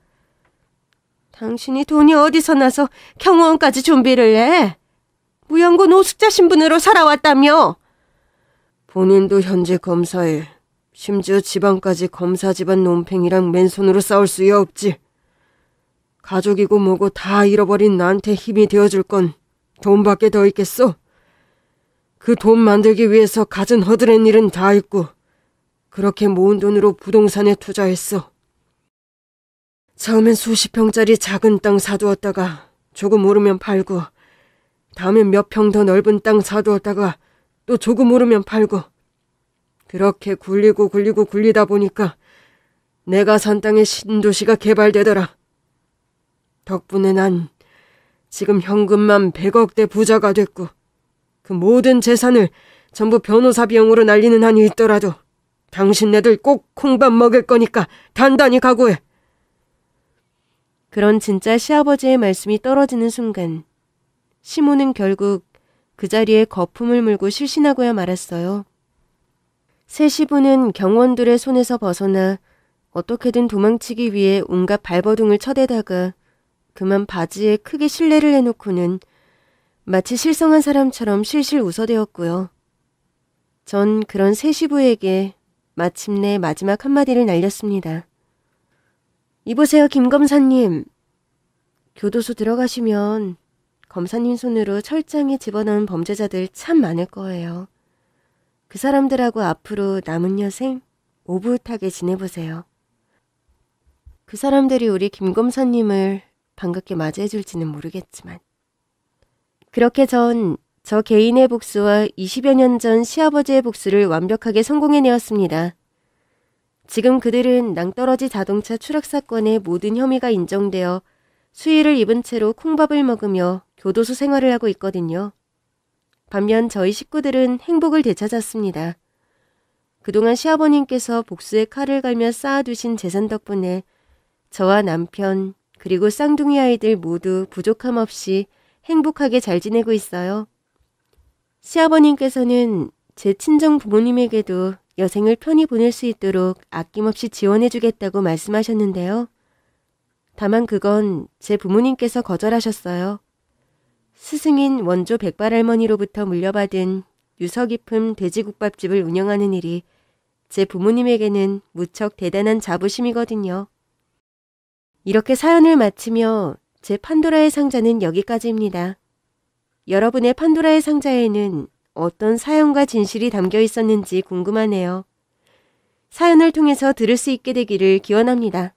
Speaker 1: 당신이 돈이 어디서 나서 경호원까지 준비를 해? 무연고 노숙자 신분으로 살아왔다며? 본인도 현재 검사에 심지어 지방까지 검사 집안 논팽이랑 맨손으로 싸울 수야 없지. 가족이고 뭐고 다 잃어버린 나한테 힘이 되어줄 건 돈밖에 더 있겠어? 그 돈 만들기 위해서 갖은 허드렛 일은 다 했고 그렇게 모은 돈으로 부동산에 투자했어. 처음엔 수십 평짜리 작은 땅 사두었다가 조금 오르면 팔고, 다음엔 몇 평 더 넓은 땅 사두었다가 또 조금 오르면 팔고, 그렇게 굴리다 보니까 내가 산 땅에 신도시가 개발되더라. 덕분에 난 지금 현금만 100억대 부자가 됐고, 그 모든 재산을 전부 변호사 비용으로 날리는 한이 있더라도 당신네들 꼭 콩밥 먹을 거니까 단단히 각오해. 그런 진짜 시아버지의 말씀이 떨어지는 순간 시모는 결국 그 자리에 거품을 물고 실신하고야 말았어요. 새 시부는 경원들의 손에서 벗어나 어떻게든 도망치기 위해 온갖 발버둥을 쳐대다가 그만 바지에 크게 실례를 해놓고는 마치 실성한 사람처럼 실실 웃어대었고요. 전 그런 새 시부에게 마침내 마지막 한마디를 날렸습니다. 이보세요, 김 검사님. 교도소 들어가시면 검사님 손으로 철장에 집어넣은 범죄자들 참 많을 거예요. 그 사람들하고 앞으로 남은 여생 오붓하게 지내보세요. 그 사람들이 우리 김 검사님을 반갑게 맞이해줄지는 모르겠지만. 그렇게 전 저 개인의 복수와 20여 년 전 시아버지의 복수를 완벽하게 성공해내었습니다. 지금 그들은 낭떠러지 자동차 추락 사건의 모든 혐의가 인정되어 수의를 입은 채로 콩밥을 먹으며 교도소 생활을 하고 있거든요. 반면 저희 식구들은 행복을 되찾았습니다. 그동안 시아버님께서 복수의 칼을 갈며 쌓아두신 재산 덕분에 저와 남편 그리고 쌍둥이 아이들 모두 부족함 없이 행복하게 잘 지내고 있어요. 시아버님께서는 제 친정 부모님에게도 여생을 편히 보낼 수 있도록 아낌없이 지원해주겠다고 말씀하셨는데요. 다만 그건 제 부모님께서 거절하셨어요. 스승인 원조 백발할머니로부터 물려받은 유서 깊은 돼지국밥집을 운영하는 일이 제 부모님에게는 무척 대단한 자부심이거든요. 이렇게 사연을 마치며 제 판도라의 상자는 여기까지입니다. 여러분의 판도라의 상자에는 어떤 사연과 진실이 담겨 있었는지 궁금하네요. 사연을 통해서 들을 수 있게 되기를 기원합니다.